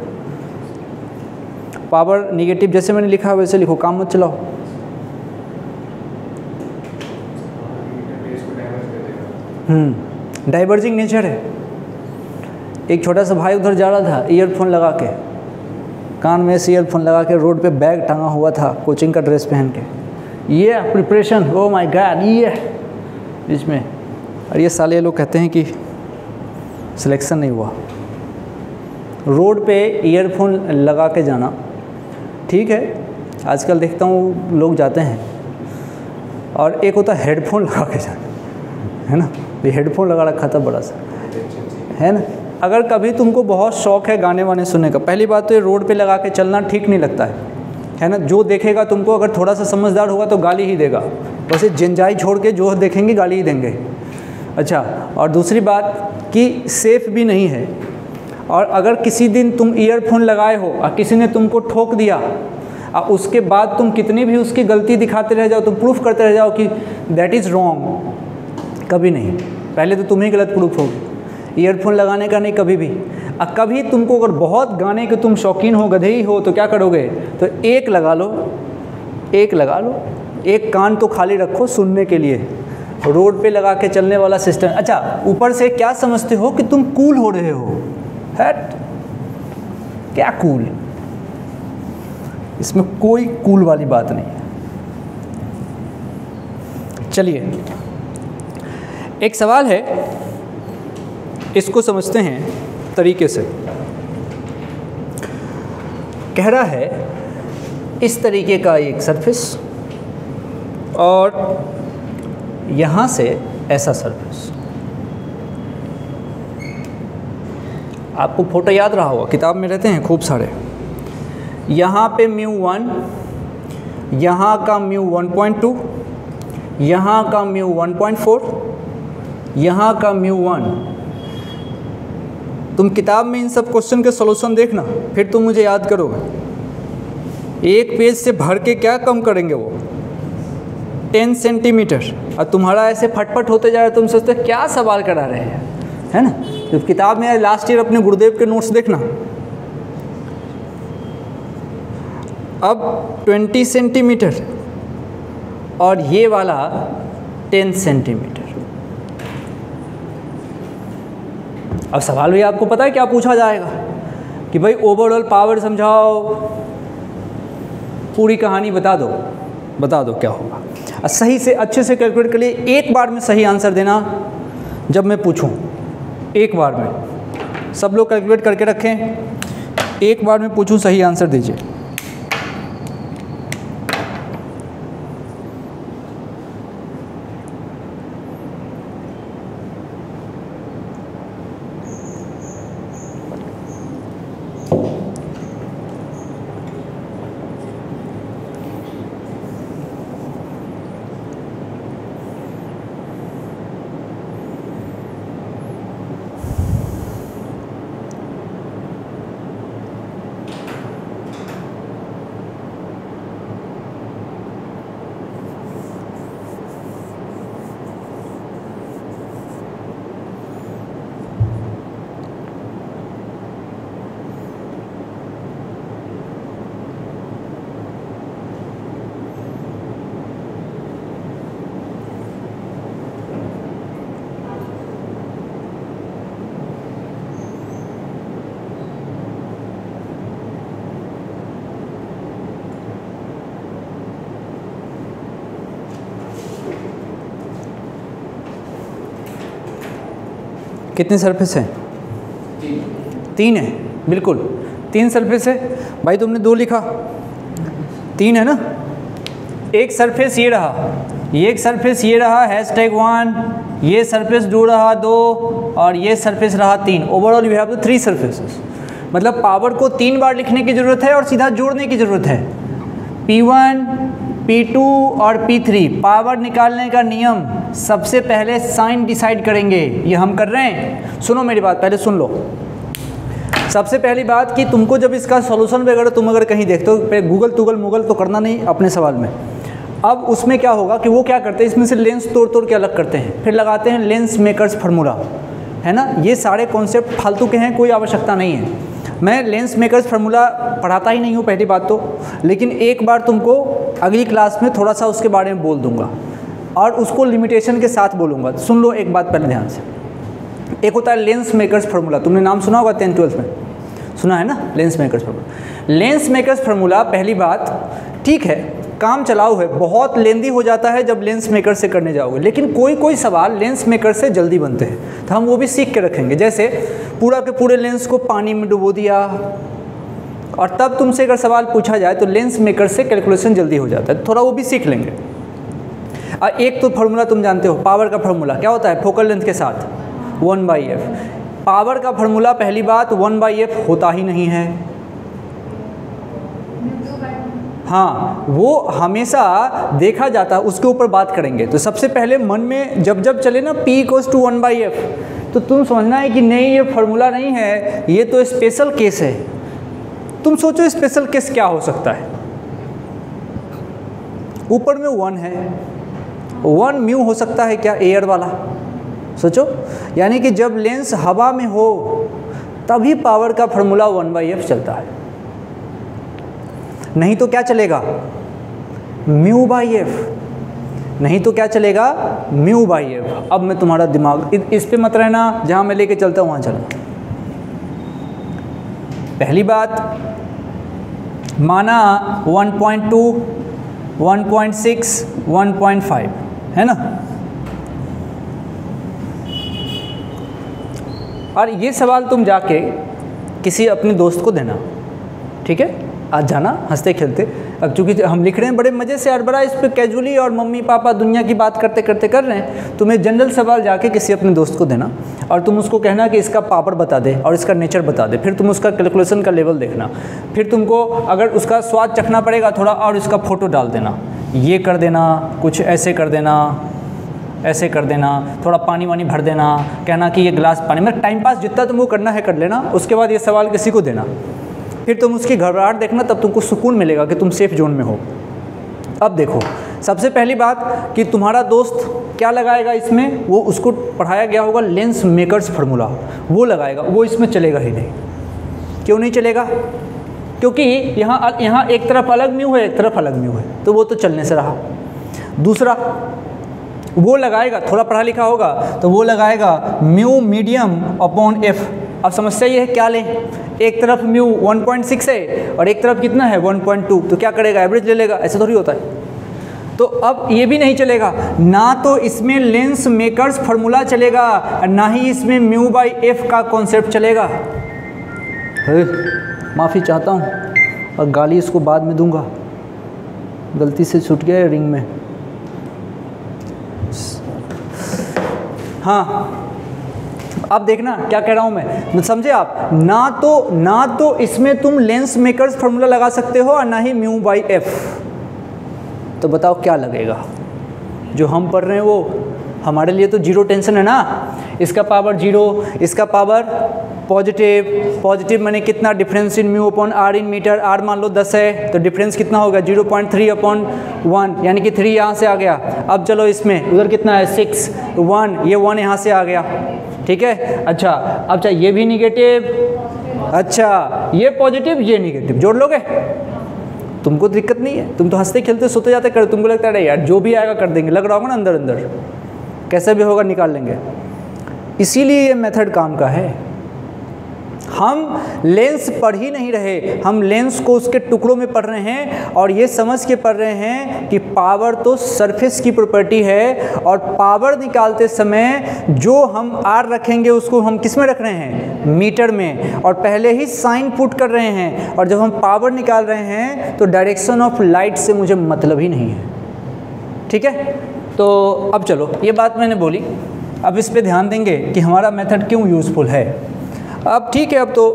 पावर निगेटिव जैसे मैंने लिखा वैसे लिखो, काम मत चलाओ। डाइवर्जिंग नेचर है। एक छोटा सा भाई उधर जा रहा था ईयरफोन लगा के, कान में से ईयरफोन लगा के, रोड पे बैग टांगा हुआ था, कोचिंग का ड्रेस पहन के, ये प्रिपरेशन, ओ माय गॉड, ये बीच में। और ये साले लोग कहते हैं कि सिलेक्शन नहीं हुआ। रोड पे ईयरफोन लगा के जाना ठीक है, आजकल देखता हूँ लोग जाते हैं, और एक होता है हेडफोन लगा के जाना, है ना। ये हेडफोन लगा रखा था बड़ा सा, है ना। अगर कभी तुमको बहुत शौक़ है गाने वाने सुनने का, पहली बात तो ये रोड पे लगा के चलना ठीक नहीं लगता है ना। जो देखेगा तुमको, अगर थोड़ा सा समझदार होगा तो गाली ही देगा, वैसे जिंजाई छोड़ के जो देखेंगे गाली ही देंगे। अच्छा, और दूसरी बात कि सेफ़ भी नहीं है। और अगर किसी दिन तुम ईयरफोन लगाए हो और किसी ने तुमको ठोक दिया, और उसके बाद तुम कितनी भी उसकी गलती दिखाते रह जाओ, तुम प्रूफ करते रह जाओ कि दैट इज़ रॉन्ग, कभी नहीं। पहले तो तुम ही गलत प्रूफ होगी। ईयरफोन लगाने का नहीं कभी भी। और कभी तुमको अगर बहुत गाने के तुम शौकीन हो, गधे ही हो, तो क्या करोगे, तो एक लगा लो, एक कान तो खाली रखो सुनने के लिए। रोड पे लगा के चलने वाला सिस्टम। अच्छा, ऊपर से क्या समझते हो कि तुम कूल हो रहे हो, हट, क्या कूल, इसमें कोई कूल वाली बात नहीं है। चलिए एक सवाल है, इसको समझते हैं तरीके से। कह रहा है इस तरीके का एक सरफेस, और यहाँ से ऐसा सरफेस। आपको फोटो याद रहा होगा, किताब में रहते हैं खूब सारे। यहाँ पे μ1, यहाँ का म्यू 1.2, यहाँ का म्यू 1.4, यहाँ का म्यू 1। तुम किताब में इन सब क्वेश्चन के सॉल्यूशन देखना, फिर तुम मुझे याद करोगे। एक पेज से भर के क्या कम करेंगे वो, 10 सेंटीमीटर, और तुम्हारा ऐसे फटफट होते जा रहा है, तुम सोचते क्या सवाल करा रहे हैं, है ना। तो किताब में लास्ट ईयर अपने गुरुदेव के नोट्स देखना। अब 20 सेंटीमीटर और ये वाला 10 सेंटीमीटर। अब सवाल भी आपको पता है क्या पूछा जाएगा कि भाई ओवरऑल पावर समझाओ, पूरी कहानी बता दो क्या होगा। सही से अच्छे से कैलकुलेट कर लिए, एक बार में सही आंसर देना जब मैं पूछूं, एक बार में। सब लोग कैलकुलेट करके रखें, एक बार में पूछूं सही आंसर दीजिए। कितने सरफेस हैं? 3 है, बिल्कुल 3 सरफेस है। भाई तुमने 2 लिखा, 3 है ना। एक सरफेस ये रहा, ये एक सरफेस ये रहा #1, ये सरफेस 2 रहा 2, और ये सरफेस रहा 3। Overall you have the 3 surfaces. मतलब पावर को 3 बार लिखने की ज़रूरत है और सीधा जोड़ने की ज़रूरत है। P1, P2 और P3। पावर निकालने का नियम, सबसे पहले साइन डिसाइड करेंगे, ये हम कर रहे हैं। सुनो मेरी बात, पहले सुन लो। सबसे पहली बात कि तुमको जब इसका सॉल्यूशन वगैरह तुम अगर कहीं देखते हो, गूगल मुगल तो करना नहीं अपने सवाल में। अब उसमें क्या होगा कि वो क्या करते हैं, इसमें से लेंस तोड़ के अलग करते हैं, फिर लगाते हैं लेंस मेकर्स फार्मूला, है ना। ये सारे कॉन्सेप्ट फालतू के हैं, कोई आवश्यकता नहीं है। मैं लेंस मेकर्स फार्मूला पढ़ाता ही नहीं हूँ पहली बात तो, लेकिन एक बार तुमको अगली क्लास में थोड़ा सा उसके बारे में बोल दूंगा और उसको लिमिटेशन के साथ बोलूँगा। सुन लो एक बात पहले ध्यान से। एक होता है लेंस मेकर्स फार्मूला, तुमने नाम सुना होगा 10th-12th में, सुना है ना, lens makers formula. Lens makers formula पहली बात ठीक है, काम चलाऊ है, बहुत लेंदी हो जाता है जब लेंस मेकर से करने जाओगे, लेकिन कोई सवाल लेंस मेकर से जल्दी बनते हैं, तो हम वो भी सीख के रखेंगे। जैसे पूरा के पूरे लेंस को पानी में डुबो दिया और तब तुमसे अगर सवाल पूछा जाए तो लेंस मेकर से कैलकुलेशन जल्दी हो जाता है, थोड़ा वो भी सीख लेंगे। और एक तो फार्मूला तुम जानते हो, पावर का फार्मूला क्या होता है, फोकल लेंथ के साथ 1/f। पावर का फार्मूला पहली बात 1/f होता ही नहीं है, हाँ वो हमेशा देखा जाता है, उसके ऊपर बात करेंगे। तो सबसे पहले मन में जब चले ना P = 1/f, तो तुम समझना है कि नहीं ये फार्मूला नहीं है, ये तो स्पेशल केस है। तुम सोचो स्पेशल केस क्या हो सकता है। ऊपर में 1 है, 1 म्यू हो सकता है क्या, एयर वाला, सोचो। यानी कि जब लेंस हवा में हो तभी पावर का फार्मूला 1/f चलता है, नहीं तो क्या चलेगा, μ/f, नहीं तो क्या चलेगा, μ/f। अब मैं तुम्हारा दिमाग इस पे मत रहना, जहाँ मैं लेके चलता हूँ वहाँ चलना। पहली बात माना 1.2, 1.6, 1.5 है ना। और ये सवाल तुम जाके किसी अपने दोस्त को देना, ठीक है, आज जाना हंसते खेलते। अब चूँकि हम लिख रहे हैं बड़े मज़े से और बड़ा इस पर कैजुअली और मम्मी पापा दुनिया की बात करते करते कर रहे हैं, तुम्हें जनरल सवाल जाके किसी अपने दोस्त को देना और तुम उसको कहना कि इसका पावर बता दे और इसका नेचर बता दे। फिर तुम उसका कैलकुलेशन का लेवल देखना, फिर तुमको अगर उसका स्वाद चखना पड़ेगा थोड़ा और इसका फ़ोटो डाल देना, ये कर देना, कुछ ऐसे कर देना, ऐसे कर देना, थोड़ा पानी वानी भर देना, कहना कि ये गिलास पानी, मतलब टाइम पास जितना तुमको करना है कर लेना। उसके बाद ये सवाल किसी को देना, फिर तुम उसकी घबराहट देखना, तब तुमको सुकून मिलेगा कि तुम सेफ जोन में हो। अब देखो, सबसे पहली बात कि तुम्हारा दोस्त क्या लगाएगा इसमें, वो उसको पढ़ाया गया होगा लेंस मेकर्स फार्मूला, वो लगाएगा, वो इसमें चलेगा ही नहीं। क्यों नहीं चलेगा, क्योंकि यहाँ एक तरफ अलग म्यू है, एक तरफ अलग म्यू है, तो वो तो चलने से रहा। दूसरा, वो लगाएगा, थोड़ा पढ़ा लिखा होगा तो वो लगाएगा म्यू मीडियम अपॉन एफ। अब समस्या ये है क्या लें, एक तरफ म्यू 1.6 है और एक तरफ कितना है 1.2, तो क्या करेगा, एवरेज ले लेगा, ऐसे थोड़ी होता है। तो अब ये भी नहीं चलेगा, ना तो इसमें लेंस मेकर्स फार्मूला चलेगा, ना ही इसमें म्यू बाई एफ का कॉन्सेप्ट चलेगा। माफ़ी चाहता हूँ और गाली इसको बाद में दूंगा, गलती से छूट गया है रिंग में। हाँ, अब देखना क्या कह रहा हूँ मैं, समझे आप। ना तो इसमें तुम लेंस मेकर्स फार्मूला लगा सकते हो और ना ही म्यू बाई एफ। तो बताओ क्या लगेगा, जो हम पढ़ रहे हैं वो हमारे लिए तो जीरो टेंशन है ना। इसका पावर जीरो, इसका पावर पॉजिटिव मैंने कितना, difference in mu upon R in metre, R मान लो 10 है तो डिफरेंस कितना होगा 0.3 अपॉन 1, यानी कि 3 यहाँ से आ गया। अब चलो इसमें उधर कितना है 6, 1, ये 1 यहाँ से आ गया, ठीक है। अच्छा, अब चाहे ये भी निगेटिव, अच्छा ये पॉजिटिव ये निगेटिव, जोड़ लोगे, तुमको दिक्कत नहीं है, तुम तो हंसते खेलते सोते जाते कर, तुमको लगता है यार जो भी आएगा कर देंगे, लग रहा होगा ना अंदर अंदर, कैसे भी होगा निकाल लेंगे। इसीलिए ये मेथड काम का है। हम लेंस पढ़ ही नहीं रहे, हम लेंस को उसके टुकड़ों में पढ़ रहे हैं और ये समझ के पढ़ रहे हैं कि पावर तो सरफेस की प्रॉपर्टी है, और पावर निकालते समय जो हम आर रखेंगे उसको हम किस में रख रहे हैं, मीटर में, और पहले ही साइन पुट कर रहे हैं। और जब हम पावर निकाल रहे हैं तो डायरेक्शन ऑफ लाइट से मुझे मतलब ही नहीं है, ठीक है। तो अब चलो, ये बात मैंने बोली, अब इस पे ध्यान देंगे कि हमारा मेथड क्यों यूज़फुल है। अब ठीक है, अब तो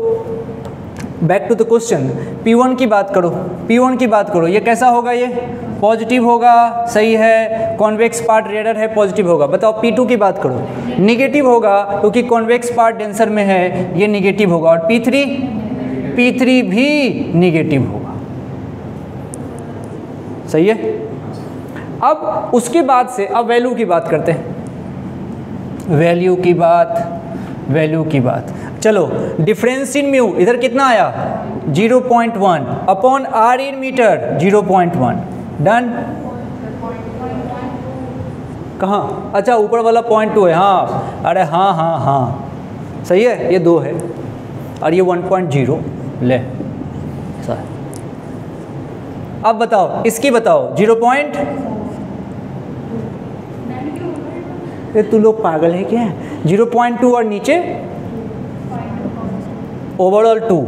back to the question, P1 की बात करो, P1 की बात करो, ये कैसा होगा, ये पॉजिटिव होगा, सही है, कॉन्वेक्स पार्ट रेडर है, पॉजिटिव होगा। बताओ P2 की बात करो, निगेटिव होगा क्योंकि कॉन्वेक्स पार्ट डेंसर में है, ये निगेटिव होगा। और P3 भी निगेटिव होगा, सही है। अब उसके बाद से अब वैल्यू की बात करते हैं, वैल्यू की बात। चलो, डिफरेंस इन म्यू इधर कितना आया 0.1 upon R in metre 0.1, done. कहाँ, अच्छा ऊपर वाला 0.2 है, हाँ, अरे हाँ सही है, ये 2 है और ये 1.0 ले ऐसा है। अब बताओ इसकी, बताओ 0. तू लोग पागल है क्या, 0.2 और नीचे ओवरऑल 2।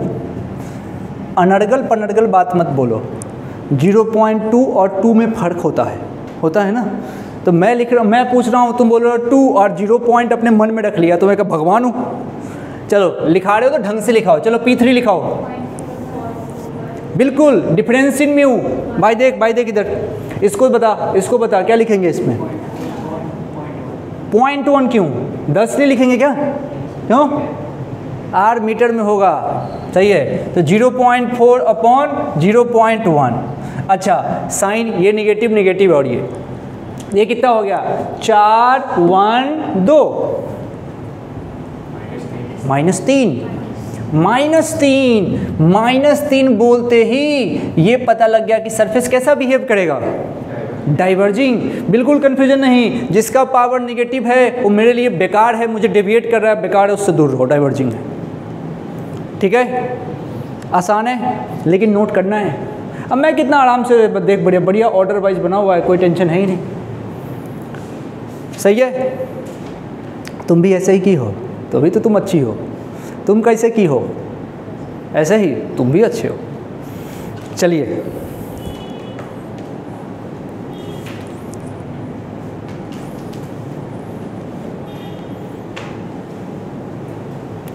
अनर्गल पनर्गल बात मत बोलो, 0.2 और 2 में फ़र्क होता है ना। तो मैं लिख रहा हूँ, मैं पूछ रहा हूँ, तुम बोल रहे हो 2 और 0 पॉइंट अपने मन में रख लिया, तो मैं क्या भगवान हूँ। चलो लिखा रहे हो तो ढंग से लिखाओ। चलो P3 लिखाओ, बिल्कुल डिफरेंस इन म्यू। भाई देख इधर, इसको बता क्या लिखेंगे इसमें, 0.1 क्यों, 10 नहीं लिखेंगे क्या, क्यों, आर मीटर में होगा, सही है। तो 0.4 अपॉन 0.1। अच्छा, साइन ये निगेटिव और ये कितना हो गया 4, 1, 2, -3 बोलते ही ये पता लग गया कि सरफेस कैसा बिहेव करेगा, डाइवर्जिंग। बिल्कुल कन्फ्यूजन नहीं, जिसका पावर निगेटिव है वो मेरे लिए बेकार है, मुझे डेविएट कर रहा है, बेकार है, उससे दूर रहो, डाइवर्जिंग है, ठीक है। आसान है लेकिन नोट करना है। अब मैं कितना आराम से देख, बढ़िया ऑर्डर वाइज बना हुआ है, कोई टेंशन है ही नहीं, सही है। तुम भी ऐसे ही की हो तो भी तो तुम अच्छी हो, तुम कैसे की हो ऐसे ही तुम भी अच्छे हो। चलिए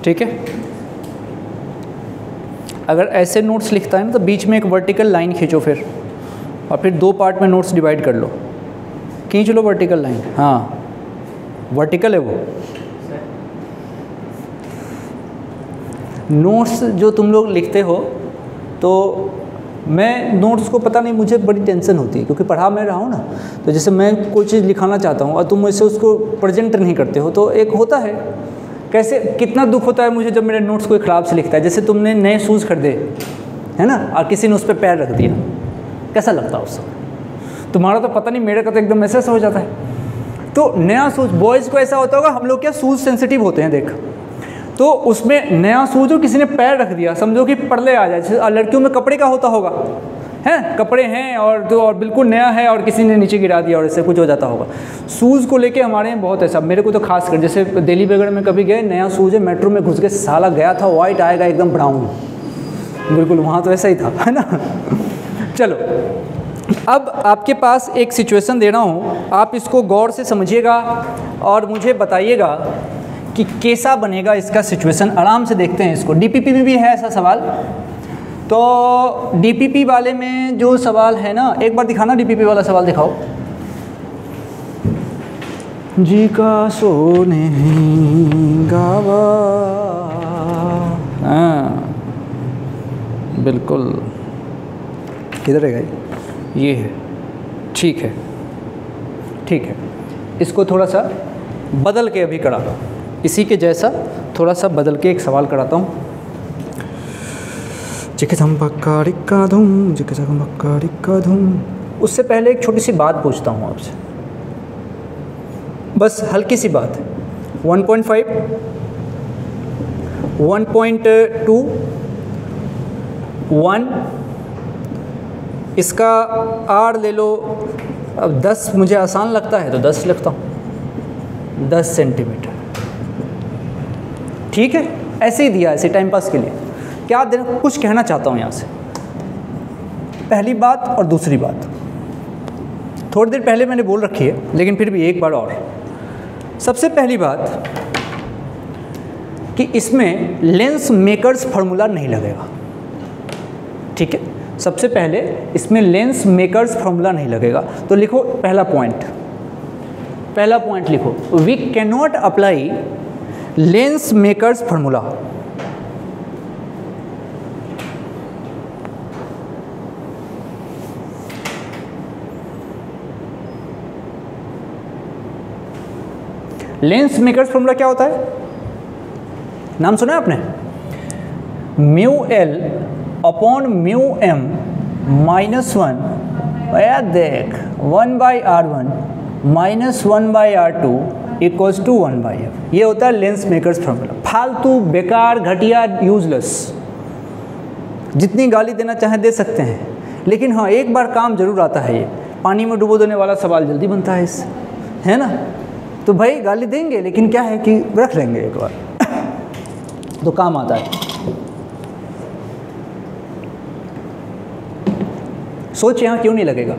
ठीक है। अगर ऐसे नोट्स लिखता है ना तो बीच में एक वर्टिकल लाइन खींचो फिर, और फिर 2 पार्ट में नोट्स डिवाइड कर लो, खींच लो वर्टिकल लाइन, हाँ वर्टिकल है वो। नोट्स जो तुम लोग लिखते हो, तो मैं नोट्स को पता नहीं, मुझे बड़ी टेंशन होती है क्योंकि पढ़ा मैं रहा हूँ ना, तो जैसे मैं कोई चीज़ लिखाना चाहता हूँ और तुम ऐसे उसको प्रेजेंट नहीं करते हो, तो एक होता है कैसे, कितना दुख होता है मुझे जब मेरे नोट्स कोई ख़राब से लिखता है। जैसे तुमने नए शूज़ खरीदे, है ना, और किसी ने उस पर पैर रख दिया, कैसा लगता है उस समय? तुम्हारा तो पता नहीं, मेरे का तो एकदम ऐसा हो जाता है। तो नया शूज़, बॉयज़ को ऐसा होता होगा, हम लोग क्या शूज़ सेंसिटिव होते हैं देख, तो उसमें नया शूज़ हो, किसी ने पैर रख दिया, समझो कि परले आ जाए। और लड़कियों में कपड़े का होता होगा, हैं कपड़े हैं और जो और बिल्कुल नया है और किसी ने नीचे गिरा दिया और ऐसे कुछ हो जाता होगा। शूज़ को लेके हमारे यहाँ बहुत ऐसा, मेरे को तो खास कर, जैसे दिल्ली वगैरह में कभी गए, नया शूज़ है, मेट्रो में घुस के साला गया था, वाइट आएगा एकदम ब्राउन, बिल्कुल वहाँ तो ऐसा ही था, है ना। चलो, अब आपके पास एक सिचुएशन दे रहा हूँ, आप इसको गौर से समझिएगा और मुझे बताइएगा कि कैसा बनेगा इसका सिचुएशन। आराम से देखते हैं इसको। डीपीपी में भी है ऐसा सवाल, तो डीपीपी वाले में जो सवाल है ना, एक बार दिखाना, डीपीपी वाला सवाल दिखाओ। जी का सोने गावा, हाँ बिल्कुल, किधर है भाई, ये है, ठीक है ठीक है। इसको थोड़ा सा बदल के अभी कराता हूँ, इसी के जैसा थोड़ा सा बदल के एक सवाल कराता हूँ। उससे पहले एक छोटी सी बात पूछता हूँ आपसे, बस हल्की सी बात है। 1.5, 1.2, 1, इसका आर ले लो। अब 10 मुझे आसान लगता है तो 10 लिखता हूँ, 10 सेंटीमीटर, ठीक है। ऐसे ही दिया, ऐसे टाइम पास के लिए। क्या देना, कुछ कहना चाहता हूँ यहाँ से, पहली बात और दूसरी बात थोड़ी देर पहले मैंने बोल रखी है, लेकिन फिर भी एक बार और। सबसे पहली बात कि इसमें लेंस मेकर्स फार्मूला नहीं लगेगा, ठीक है। सबसे पहले इसमें लेंस मेकर्स फार्मूला नहीं लगेगा, तो लिखो पहला पॉइंट लिखो, we can not apply lens makers formula. Lens makers formula क्या होता है, नाम सुना है आपने? Mu L upon mu M minus 1, देख 1/r1 minus 1/r2 equals to 1/f। ये होता है लेंस मेकर्स फार्मूला। फालतू, बेकार, घटिया, यूजलेस, जितनी गाली देना चाहें दे सकते हैं, लेकिन हाँ एक बार काम जरूर आता है। ये पानी में डुबो देने वाला सवाल जल्दी बनता है इससे, है ना। तो भाई गाली देंगे, लेकिन क्या है कि रख लेंगे एक बार तो काम आता है। सोच यहाँ क्यों नहीं लगेगा,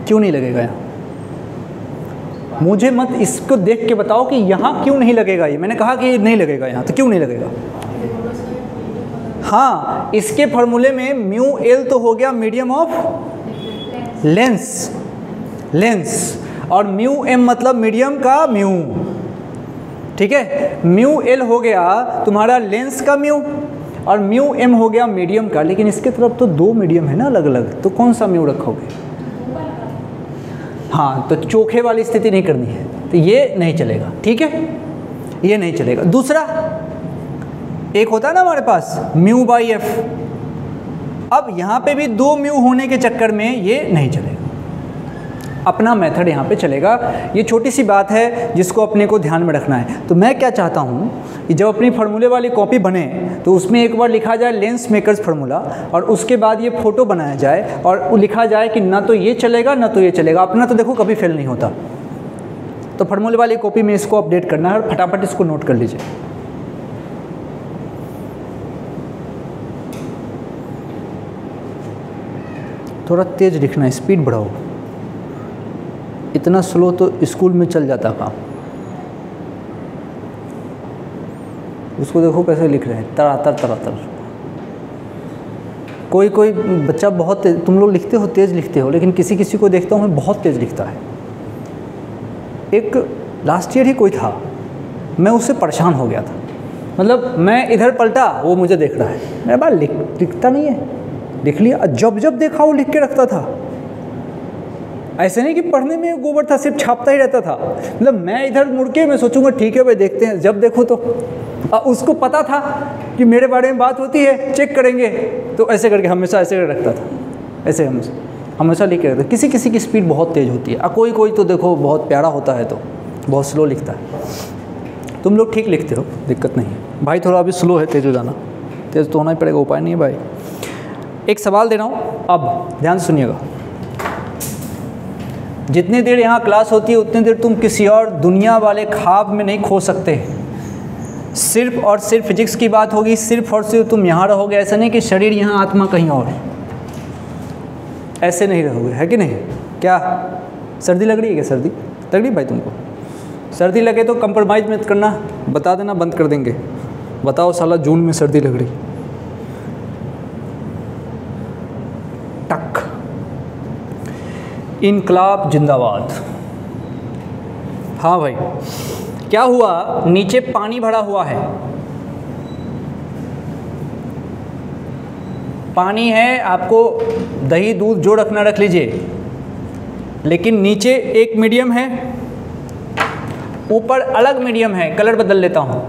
क्यों नहीं लगेगा यहाँ? मुझे मत इसको देख के बताओ कि यहाँ क्यों नहीं लगेगा। ये मैंने कहा कि नहीं लगेगा यहाँ, तो क्यों नहीं लगेगा? हाँ, इसके फॉर्मूले में म्यू एल तो हो गया मीडियम ऑफ लेंस, और म्यू एम मतलब मीडियम का म्यू, ठीक है। म्यू एल हो गया तुम्हारा लेंस का म्यू, और म्यू एम हो गया मीडियम का। लेकिन इसके तरफ तो 2 मीडियम है ना अलग अलग, तो कौन सा म्यू रखोगे? हाँ, तो चोखे वाली स्थिति नहीं करनी है, तो ये नहीं चलेगा, ठीक है, ये नहीं चलेगा। दूसरा एक होता है ना हमारे पास म्यू बाई एफ। अब यहाँ पे भी 2 म्यू होने के चक्कर में ये नहीं चलेगा, अपना मेथड यहाँ पे चलेगा। ये छोटी सी बात है जिसको अपने को ध्यान में रखना है। तो मैं क्या चाहता हूँ कि जब अपनी फार्मूले वाली कॉपी बने तो उसमें एक बार लिखा जाए लेंस मेकर्स फार्मूला, और उसके बाद ये फ़ोटो बनाया जाए और लिखा जाए कि ना तो ये चलेगा ना तो ये चलेगा। अपना तो देखो कभी फेल नहीं होता। तो फार्मूले वाली कॉपी में इसको अपडेट करना है और फटाफट इसको नोट कर लीजिए। थोड़ा तेज़ लिखना है, स्पीड बढ़ाओ, इतना स्लो तो स्कूल में चल जाता काम। उसको देखो कैसे लिख रहे हैं, तरातर। कोई बच्चा बहुत तेज, तुम लोग लिखते हो तेज़ लिखते हो, लेकिन किसी को देखता हूँ मैं बहुत तेज़ लिखता है। एक लास्ट ईयर ही कोई था, मैं उससे परेशान हो गया था। मतलब मैं इधर पलटा, वो मुझे देख रहा है, मेरा बाल लिखता नहीं है, लिख लिया। जब देखा वो लिख के रखता था। ऐसे नहीं कि पढ़ने में गोबर था, सिर्फ छापता ही रहता था। मतलब मैं इधर मुड़ के मैं सोचूंगा ठीक है भाई देखते हैं, जब देखो तो उसको पता था कि मेरे बारे में बात होती है, चेक करेंगे, तो ऐसे करके हमेशा ऐसे करके रखता था, ऐसे हमेशा लिख के रखता। किसी किसी की स्पीड बहुत तेज़ होती है, कोई कोई तो देखो बहुत प्यारा होता है तो बहुत स्लो लिखता है। तुम लोग ठीक लिखते हो, दिक्कत नहीं है भाई, थोड़ा अभी स्लो है, तेज़ हो जाना, तेज़ तो होना ही पड़ेगा, उपाय नहीं है भाई। एक सवाल दे रहा हूँ, अब ध्यान से सुनिएगा। जितनी देर यहाँ क्लास होती है उतनी देर तुम किसी और दुनिया वाले ख्वाब में नहीं खो सकते। सिर्फ और सिर्फ फिजिक्स की बात होगी, सिर्फ और सिर्फ तुम यहाँ रहोगे, ऐसा नहीं कि शरीर यहाँ आत्मा कहीं और है, ऐसे नहीं रहोगे, है कि नहीं? क्या सर्दी लग रही है? क्या सर्दी लग रही है भाई तुमको? सर्दी लगे तो कंप्रोमाइज़ मत करना, बता देना, बंद कर देंगे। बताओ साला जून में सर्दी लग रही, टक। इनकलाब जिंदाबाद। हाँ भाई, क्या हुआ? नीचे पानी भरा हुआ है, पानी है, आपको दही दूध जो रखना रख लीजिए, लेकिन नीचे एक मीडियम है, ऊपर अलग मीडियम है। कलर बदल लेता हूँ,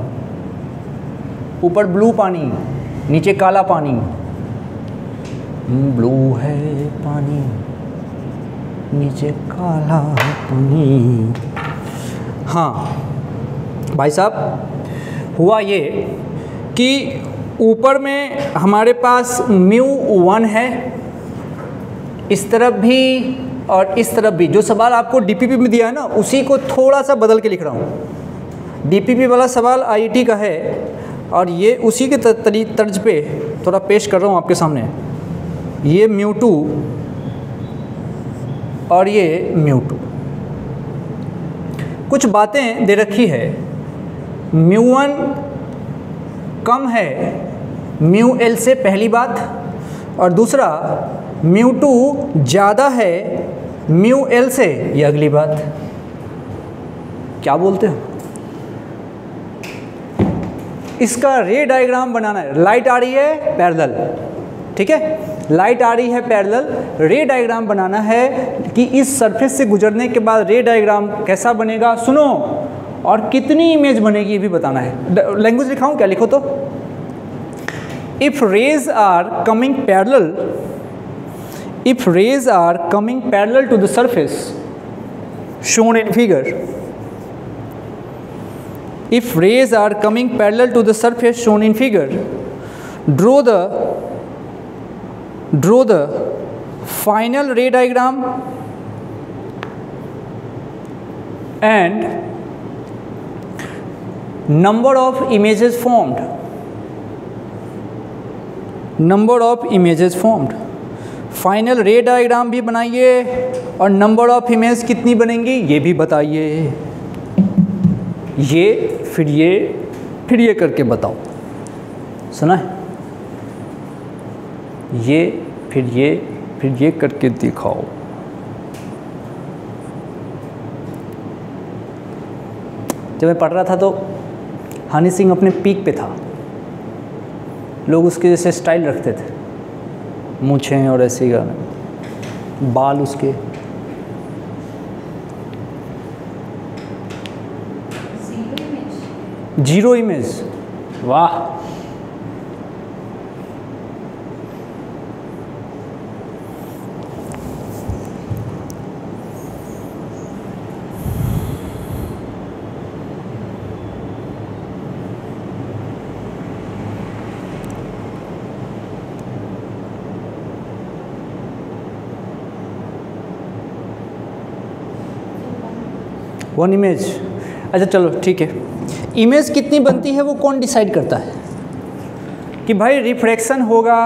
ऊपर ब्लू पानी, नीचे काला पानी। ब्लू है पानी, नीचे काला पानी। हाँ भाई साहब, हुआ ये कि ऊपर में हमारे पास μ1 है, इस तरफ भी और इस तरफ भी। जो सवाल आपको डीपीपी में दिया है ना, उसी को थोड़ा सा बदल के लिख रहा हूँ। डीपीपी वाला सवाल आईआईटी का है और ये उसी के तर्ज पे थोड़ा पेश कर रहा हूँ आपके सामने। ये μ2 और ये μ2, कुछ बातें दे रखी है। μ1 कम है μl से, पहली बात, और दूसरा μ2 ज़्यादा है μl से, ये अगली बात। क्या बोलते हो? इसका रे डायग्राम बनाना है। लाइट आ रही है पैरेलल, ठीक है, लाइट आ रही है पैरेलल, रे डायग्राम बनाना है कि इस सरफेस से गुजरने के बाद रे डायग्राम कैसा बनेगा, सुनो, और कितनी इमेज बनेगी ये भी बताना है। लैंग्वेज लिखाऊं क्या? लिखो तो। If rays are coming parallel, if rays are coming parallel to the surface shown in figure, if rays are coming parallel to the surface shown in figure, draw the final ray diagram and number of images formed, number of images formed। Final रे diagram भी बनाइए और number of image कितनी बनेंगी ये भी बताइए। ये फिर ये करके बताओ, सुना है? ये फिर ये करके दिखाओ। जब मैं पढ़ रहा था तो हनी सिंह अपने पीक पे था, लोग उसके जैसे स्टाइल रखते थे, मूछें और ऐसे ही बाल उसके। जीरो इमेज, वाह। वन इमेज, अच्छा चलो ठीक है। इमेज कितनी बनती है वो कौन डिसाइड करता है? कि भाई रिफ्रैक्शन होगा,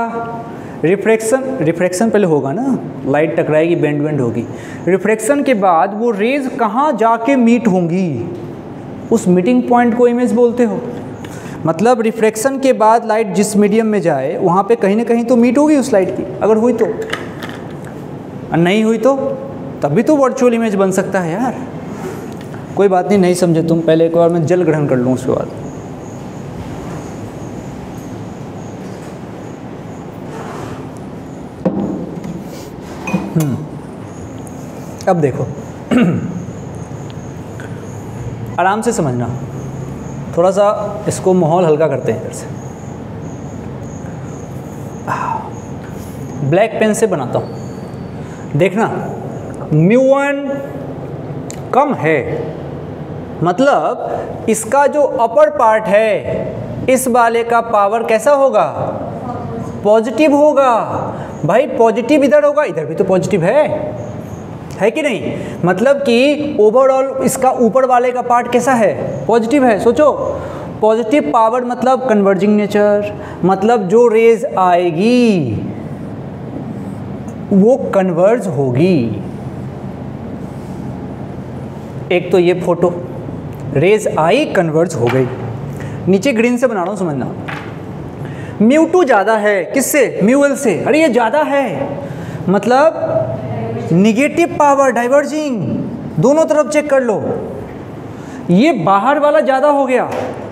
रिफ्रैक्शन पहले होगा ना, लाइट टकराएगी, बेंड होगी, रिफ्रैक्शन के बाद वो रेज कहाँ जाके मीट होंगी, उस मीटिंग पॉइंट को इमेज बोलते हो। मतलब रिफ्रैक्शन के बाद लाइट जिस मीडियम में जाए वहाँ पे कहीं ना कहीं तो मीट होगी उस लाइट की, अगर हुई तो, नहीं हुई तो तभी तो वर्चुअल इमेज बन सकता है यार। कोई बात नहीं, नहीं समझे तुम, पहले एक बार मैं जल ग्रहण कर लूँ उसके बाद। अब देखो आराम से समझना, थोड़ा सा इसको माहौल हल्का करते हैं इधर से। ब्लैक पेन से बनाता हूँ, देखना μ1 कम है, मतलब इसका जो अपर पार्ट है इस वाले का पावर कैसा होगा, पॉजिटिव होगा। भाई पॉजिटिव इधर होगा, इधर भी तो पॉजिटिव है कि नहीं, मतलब कि ओवरऑल इसका ऊपर वाले का पार्ट कैसा है, पॉजिटिव है। सोचो पॉजिटिव पावर मतलब कन्वर्जिंग नेचर, मतलब जो रेज आएगी वो कन्वर्ज होगी। एक तो ये फोटो रेज आई कन्वर्ज हो गई, नीचे ग्रीन से बना रहा हूँ समझना। μ2 ज़्यादा है किससे, μl से, अरे ये ज़्यादा है मतलब निगेटिव पावर डाइवर्जिंग, दोनों तरफ चेक कर लो। ये बाहर वाला ज़्यादा हो गया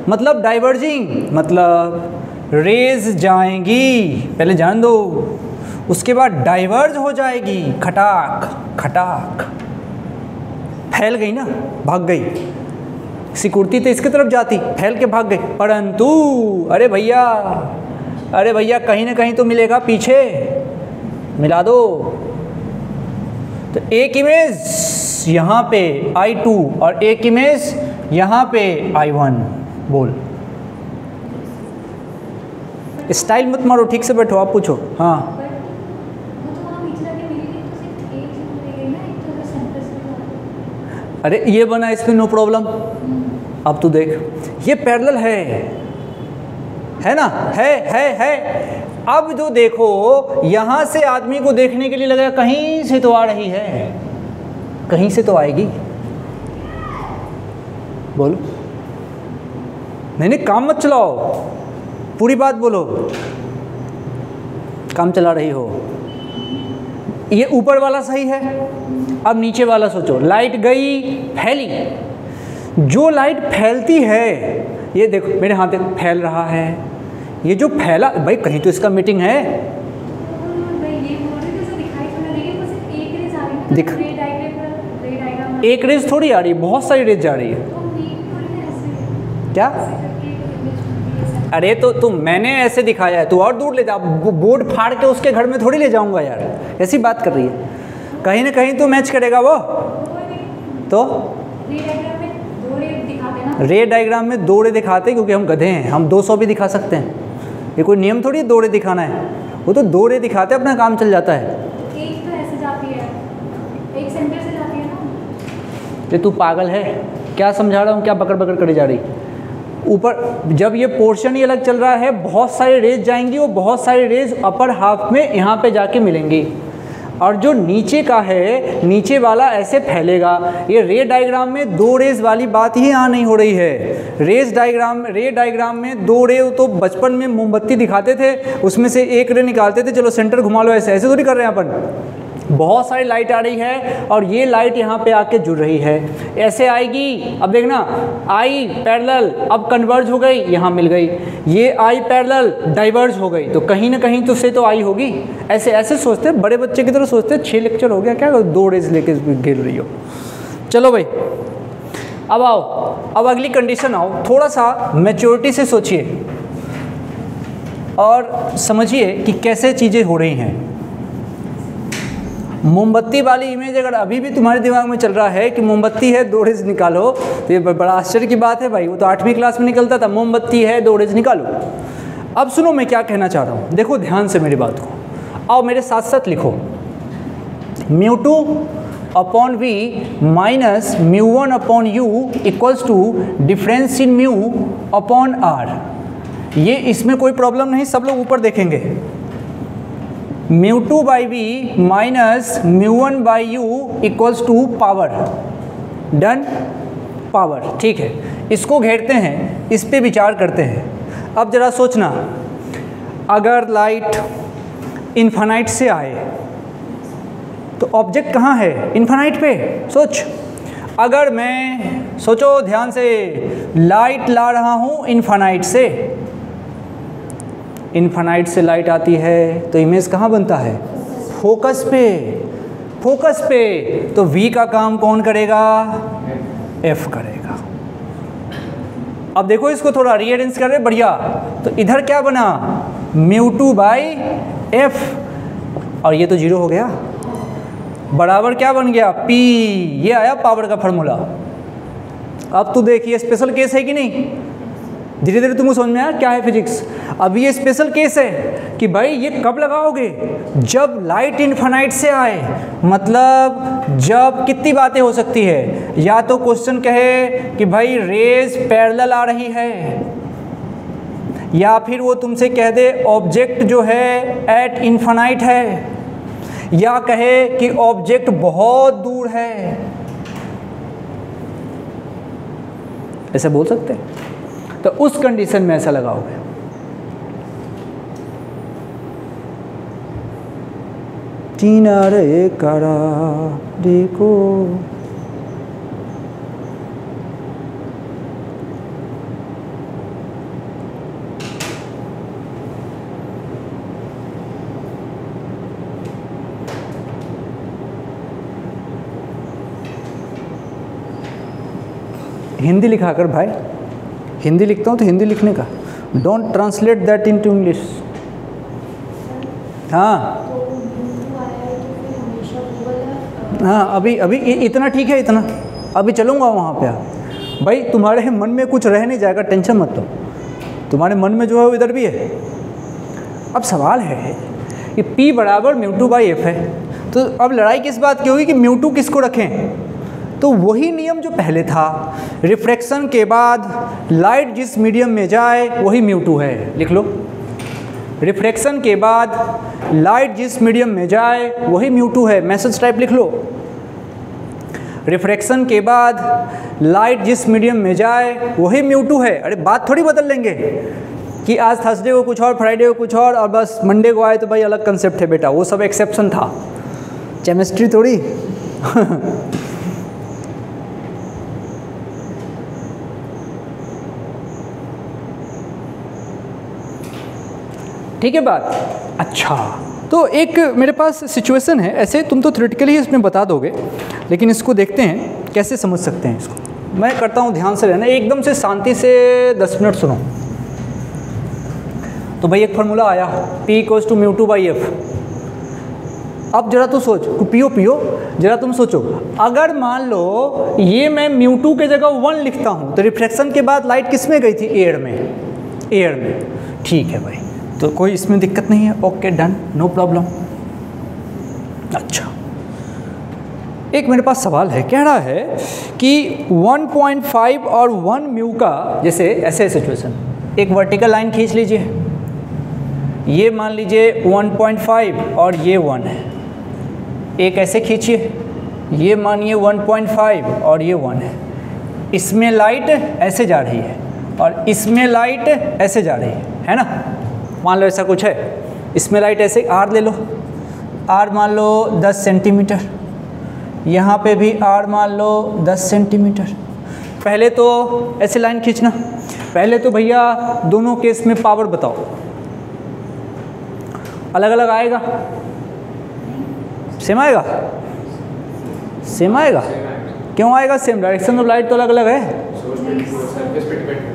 मतलब डाइवर्जिंग, मतलब रेज जाएंगी, पहले जान दो, उसके बाद डाइवर्ज हो जाएगी, खटाक खटाक फैल गई ना, भाग गई। सिक्योरिटी तो इसकी तरफ जाती, फैल के भाग गई, परंतु अरे भैया कहीं ना कहीं तो मिलेगा, पीछे मिला दो। तो एक इमेज यहाँ पे I2 और एक इमेज यहाँ पे I1, बोल। स्टाइल मत मारो, ठीक से बैठो, आप पूछो। हाँ अरे ये बना इसमें नो प्रॉब्लम। अब तू देख ये पैरेलल है ना, है। अब जो देखो यहाँ से आदमी को देखने के लिए लगा कहीं से तो आ रही है, कहीं से तो आएगी, बोलो। नहीं काम मत चलाओ, पूरी बात बोलो। काम चला रही हो, ये ऊपर वाला सही है, अब नीचे वाला सोचो। लाइट गई, फैली, जो लाइट फैलती है ये देखो मेरे हाथ में फैल रहा है, ये जो फैला, भाई कहीं तो इसका मीटिंग है। दिख एक रेज थोड़ी आ रही है, बहुत सारी रेज जा रही है। क्या अरे तो मैंने ऐसे दिखाया है, तू और दूर ले जा, बोर्ड फाड़ के उसके घर में थोड़ी ले जाऊंगा यार, ऐसी बात कर रही है। कहीं ना कहीं तो मैच करेगा वो, तो रे डायग्राम में 2 रे दिखाते हैं क्योंकि हम गधे हैं, हम 200 भी दिखा सकते हैं, ये कोई नियम थोड़ी 2 रे दिखाना है, वो तो 2 रे दिखाते अपना काम चल जाता है। एक तो ऐसे जाती है, एक सेंटर से जाती है ना। ये तू पागल है क्या, समझा रहा हूँ क्या बकर बकर करे जा रही। ऊपर जब ये पोर्शन ही अलग चल रहा है, बहुत सारी रेज जाएंगी, वो बहुत सारी रेज अपर हाफ में यहाँ पे जाके मिलेंगी, और जो नीचे का है नीचे वाला ऐसे फैलेगा। ये रे डायग्राम में 2 रेज वाली बात ही यहाँ नहीं हो रही है। रे डायग्राम में 2 रे तो बचपन में मोमबत्ती दिखाते थे, उसमें से 1 रे निकालते थे, चलो सेंटर घुमा लो, ऐसे थोड़ी कर रहे हैं अपन। बहुत सारी लाइट आ रही है और ये लाइट यहाँ पे आके जुड़ रही है, ऐसे आएगी। अब देखना आई पैरेलल, अब कन्वर्ज हो गई, यहाँ मिल गई, ये आई पैरेलल डाइवर्ज हो गई, तो कहीं ना कहीं तो से तो आई होगी। ऐसे सोचते, बड़े बच्चे की तरह सोचते, 6 लेक्चर हो गया क्या 2 रेज लेके गिर रही हो। चलो भाई अब आओ, अब अगली कंडीशन आओ, थोड़ा सा मैच्योरिटी से सोचिए और समझिए कि कैसे चीज़ें हो रही हैं। मोमबत्ती वाली इमेज अगर अभी भी तुम्हारे दिमाग में चल रहा है कि मोमबत्ती है 2 रेज निकालो, तो ये बड़ा आश्चर्य की बात है भाई, वो तो 8वीं क्लास में निकलता था, मोमबत्ती है 2 रेज निकालो। अब सुनो मैं क्या कहना चाह रहा हूँ, देखो ध्यान से मेरी बात को, आओ मेरे साथ साथ लिखो μ2 upon v minus μ1 upon u equals to difference in mu upon r। ये इसमें कोई प्रॉब्लम नहीं, सब लोग ऊपर देखेंगे। μ2 by v minus μ1 by u equals to power, done, power, ठीक है। इसको घेरते हैं, इस पे विचार करते हैं। अब जरा सोचना, अगर लाइट इन्फिनाइट से आए तो ऑब्जेक्ट कहाँ है, इन्फिनाइट पे। सोच, अगर मैं, सोचो ध्यान से, लाइट ला रहा हूँ इन्फिनाइट से, इन्फिनाइट से लाइट आती है तो इमेज कहाँ बनता है, फोकस पे, फोकस पे। तो V का काम कौन करेगा, F करेगा। अब देखो इसको थोड़ा रीअरेंज कर रहे, बढ़िया। तो इधर क्या बना, μ2/f, और ये तो 0 हो गया, बराबर क्या बन गया, P। ये आया पावर का फॉर्मूला। अब तो देखिए स्पेशल केस है कि नहीं, धीरे धीरे तुमको समझ में आया क्या है फिजिक्स। अब ये स्पेशल केस है कि भाई ये कब लगाओगे, जब लाइट इनफाइनाइट से आए, मतलब जब कितनी बातें हो सकती है, या तो क्वेश्चन कहे कि भाई रेज पैरेलल आ रही है, या फिर वो तुमसे कह दे ऑब्जेक्ट जो है एट इनफाइनाइट है, या कहे कि ऑब्जेक्ट बहुत दूर है, ऐसे बोल सकते हैं। तो उस कंडीशन में ऐसा लगाओगे। चीना रे करा देखो, हिंदी लिखा कर भाई, हिंदी लिखता हूँ तो हिंदी लिखने का, don't translate that into English. हाँ हाँ, अभी इतना ठीक है, इतना अभी चलूँगा वहाँ पे। भाई तुम्हारे मन में कुछ रह नहीं जाएगा, टेंशन मत लो, तुम्हारे मन में जो है वो इधर भी है। अब सवाल है कि P बराबर μ2/f है, तो अब लड़ाई किस बात की होगी कि μ2 किसको रखें। तो वही नियम जो पहले था, रिफ्रैक्शन के बाद लाइट जिस मीडियम में जाए वही μ2 है, लिख लो। रिफ्रैक्शन के बाद लाइट जिस मीडियम में जाए वही μ2 है, मैसेज टाइप लिख लो। रिफ्रैक्शन के बाद लाइट जिस मीडियम में जाए वही μ2 है। अरे बात थोड़ी बदल लेंगे कि आज थर्सडे को कुछ और, फ्राइडे को कुछ और बस मंडे को आए तो भाई अलग कंसेप्ट है बेटा, वो सब एक्सेप्शन था, केमिस्ट्री थोड़ी। ठीक है बात। अच्छा, तो एक मेरे पास सिचुएशन है, ऐसे तुम तो थ्योरेटिकली इसमें बता दोगे, लेकिन इसको देखते हैं कैसे समझ सकते हैं इसको। मैं करता हूँ, ध्यान से रहना, एकदम से शांति से 10 मिनट सुनो। तो भाई एक फार्मूला आया, P = μ2/f। अब जरा तो सोच, पियो जरा तुम सोचो, अगर मान लो ये मैं μ2 के जगह 1 लिखता हूँ, तो रिफ्रैक्शन के बाद लाइट किस में गई थी, एयर में। ठीक है भाई, तो कोई इसमें दिक्कत नहीं है, ओके डन, नो प्रॉब्लम। अच्छा, एक मेरे पास सवाल है, कह रहा है कि 1.5 और 1 म्यू का, जैसे ऐसे सिचुएशन, एक वर्टिकल लाइन खींच लीजिए, ये मान लीजिए 1.5 और ये 1 है, एक ऐसे खींचिए, ये मानिए 1.5 और ये 1 है, इसमें लाइट ऐसे जा रही है और इसमें लाइट ऐसे जा रही है ना, मान लो ऐसा कुछ है, इसमें लाइट ऐसे, R ले लो, R मान लो 10 सेंटीमीटर, यहाँ पे भी R मान लो 10 सेंटीमीटर। पहले तो ऐसे लाइन खींचना, पहले तो भैया दोनों केस में पावर बताओ, अलग अलग आएगा, सेम आएगा, सेम आएगा, क्यों आएगा सेम, डायरेक्शन ऑफ लाइट तो अलग अलग है।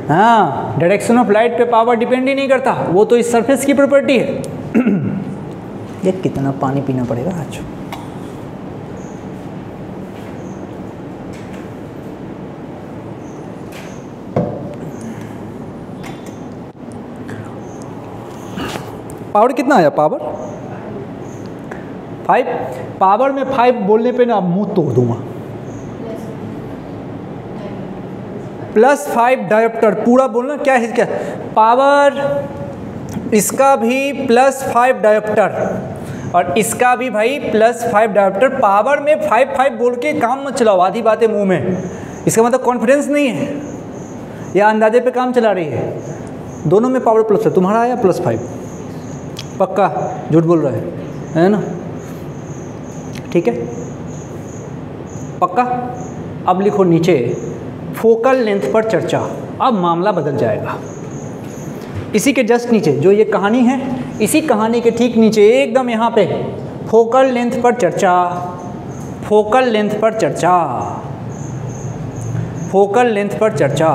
हाँ, डायरेक्शन ऑफ लाइट पे पावर डिपेंड ही नहीं करता, वो तो इस सरफेस की प्रॉपर्टी है। ये कितना पानी पीना पड़ेगा आज। पावर कितना आया, पावर 5, पावर में 5 बोलने पे ना मुंह तोड़ दूंगा। +5 डायोप्टर, पूरा बोलना क्या है, क्या पावर, इसका भी +5 डायोप्टर और इसका भी भाई +5 डायोप्टर। पावर में 5 बोल के काम मत चलाओ, आधी बातें मुंह में, इसका मतलब कॉन्फिडेंस नहीं है या अंदाजे पे काम चला रही है। दोनों में पावर प्लस है, तुम्हारा आया +5, पक्का झूठ बोल रहा है ना, ठीक है पक्का। अब लिखो नीचे फोकल लेंथ पर चर्चा, अब मामला बदल जाएगा। इसी के जस्ट नीचे जो ये कहानी है, इसी कहानी के ठीक नीचे एकदम यहाँ पे फोकल लेंथ पर चर्चा, फोकल लेंथ पर चर्चा, फोकल लेंथ पर चर्चा।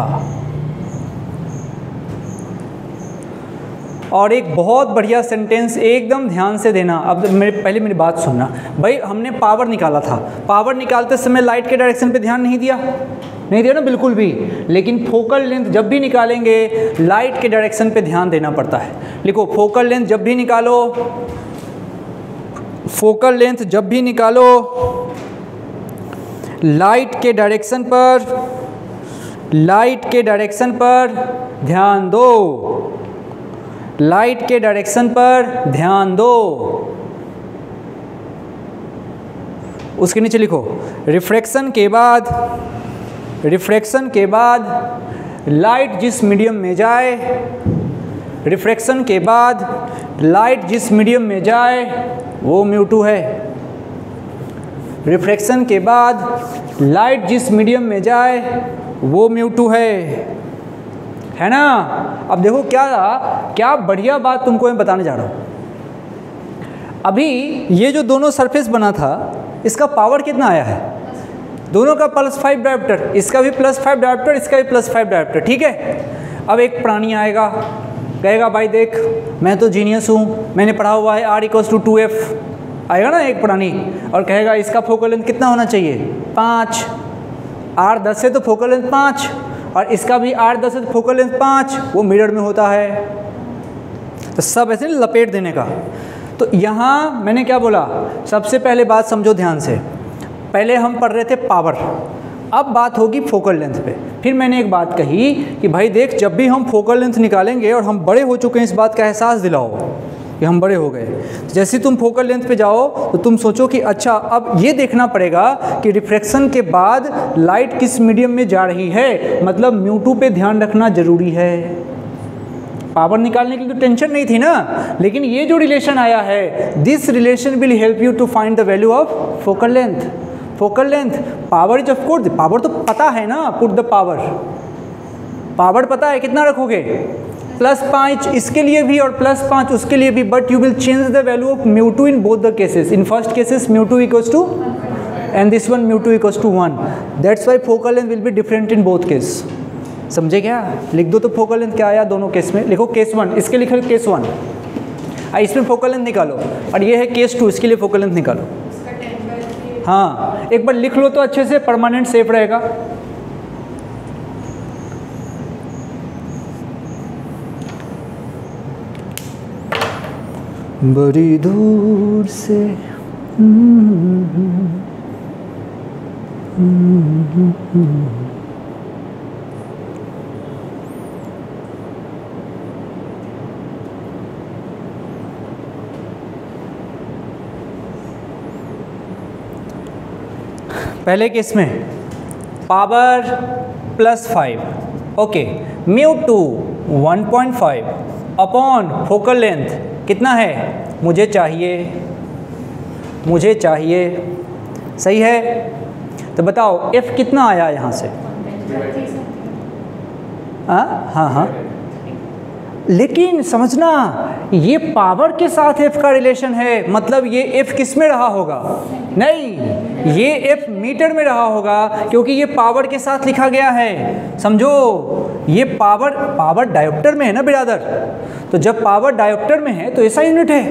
और एक बहुत बढ़िया सेंटेंस एकदम ध्यान से देना। अब पहले मेरी बात सुनना भाई, हमने पावर निकाला था, पावर निकालते समय लाइट के डायरेक्शन पे ध्यान नहीं दिया ना बिल्कुल भी, लेकिन फोकल लेंथ जब भी निकालेंगे लाइट के डायरेक्शन पे ध्यान देना पड़ता है। लिखो, फोकल लेंथ जब भी निकालो, फोकल लेंथ जब भी निकालो लाइट के डायरेक्शन पर ध्यान दो, लाइट के डायरेक्शन पर ध्यान दो। उसके नीचे लिखो, रिफ्रैक्शन के बाद लाइट जिस मीडियम में जाए, रिफ्रैक्शन के बाद लाइट जिस मीडियम में जाए वो μ2 है। रिफ्रैक्शन के बाद लाइट जिस मीडियम में जाए वो μ2 है ना। अब देखो क्या बढ़िया बात तुमको मैं बताने जा रहा हूँ। अभी ये जो दोनों सरफेस बना था इसका पावर कितना आया है, दोनों का +5 डायोप्टर, इसका भी +5 डायोप्टर, इसका भी +5 डायोप्टर, ठीक है। अब एक प्राणी आएगा, कहेगा भाई देख मैं तो जीनियस हूँ, मैंने पढ़ा हुआ है R = 2F, आएगा ना एक प्राणी और कहेगा इसका फोकल लेंथ कितना होना चाहिए 5, R10 है तो फोकल लेंथ 5, और इसका भी R10 है तो फोकल लेंथ 5, वो मिरर में होता है। तो सब ऐसे लपेट देने का। तो यहाँ मैंने क्या बोला, सबसे पहले बात समझो ध्यान से, पहले हम पढ़ रहे थे पावर, अब बात होगी फोकल लेंथ पे। फिर मैंने एक बात कही कि भाई देख जब भी हम फोकल लेंथ निकालेंगे, और हम बड़े हो चुके हैं इस बात का एहसास दिलाओ कि हम बड़े हो गए, जैसे तुम फोकल लेंथ पे जाओ तो तुम सोचो कि अच्छा अब ये देखना पड़ेगा कि रिफ्रैक्शन के बाद लाइट किस मीडियम में जा रही है, मतलब μ2 पे ध्यान रखना जरूरी है। पावर निकालने के लिए तो टेंशन नहीं थी ना, लेकिन ये जो रिलेशन आया है, this relation will help you to find the value of focal length. Focal length, power is of course, power तो पता है ना, पुट द पावर पता है कितना रखोगे, +5 इसके लिए भी और +5 उसके लिए भी, but you will change the value of μ2 in both the cases. In first cases μ2 = and this one μ2 = 1, that's why focal length will be different in both case। समझे क्या? लिख दो तो फोकल लेंथ क्या आया दोनों केस में, लिखो केस 1, इसके लिखो केस 1, इसमें फोकल लेंथ निकालो, और ये है केस 2, इसके लिए फोकल लेंथ निकालो। हाँ एक बार लिख लो तो अच्छे से, परमानेंट सेफ रहेगा। बड़ी दूर से पहले केस में power +5, okay, μ2 1.5 upon focal length कितना है, मुझे चाहिए, सही है। तो बताओ F कितना आया यहाँ से? हाँ, लेकिन समझना ये पावर के साथ F का रिलेशन है, मतलब ये F किस में रहा होगा, नहीं ये F मीटर में रहा होगा, क्योंकि ये पावर के साथ लिखा गया है। समझो ये पावर डायोप्टर में है ना बिरादर, तो जब पावर डायोप्टर में है तो ऐसा यूनिट है,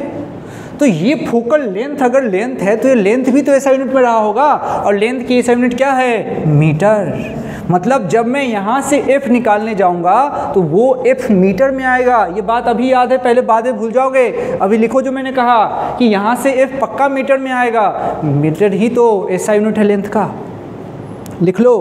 तो ये फोकल लेंथ अगर लेंथ है तो ये लेंथ भी तो ऐसा यूनिट में रहा होगा, और लेंथ की ऐसा यूनिट क्या है, मीटर। मतलब जब मैं यहाँ से F निकालने जाऊँगा तो वो F मीटर में आएगा। ये बात अभी याद है, पहले बाद में भूल जाओगे। अभी लिखो जो मैंने कहा कि यहाँ से F पक्का मीटर में आएगा, मीटर ही तो ऐसा यूनिट है लेंथ का। लिख लो।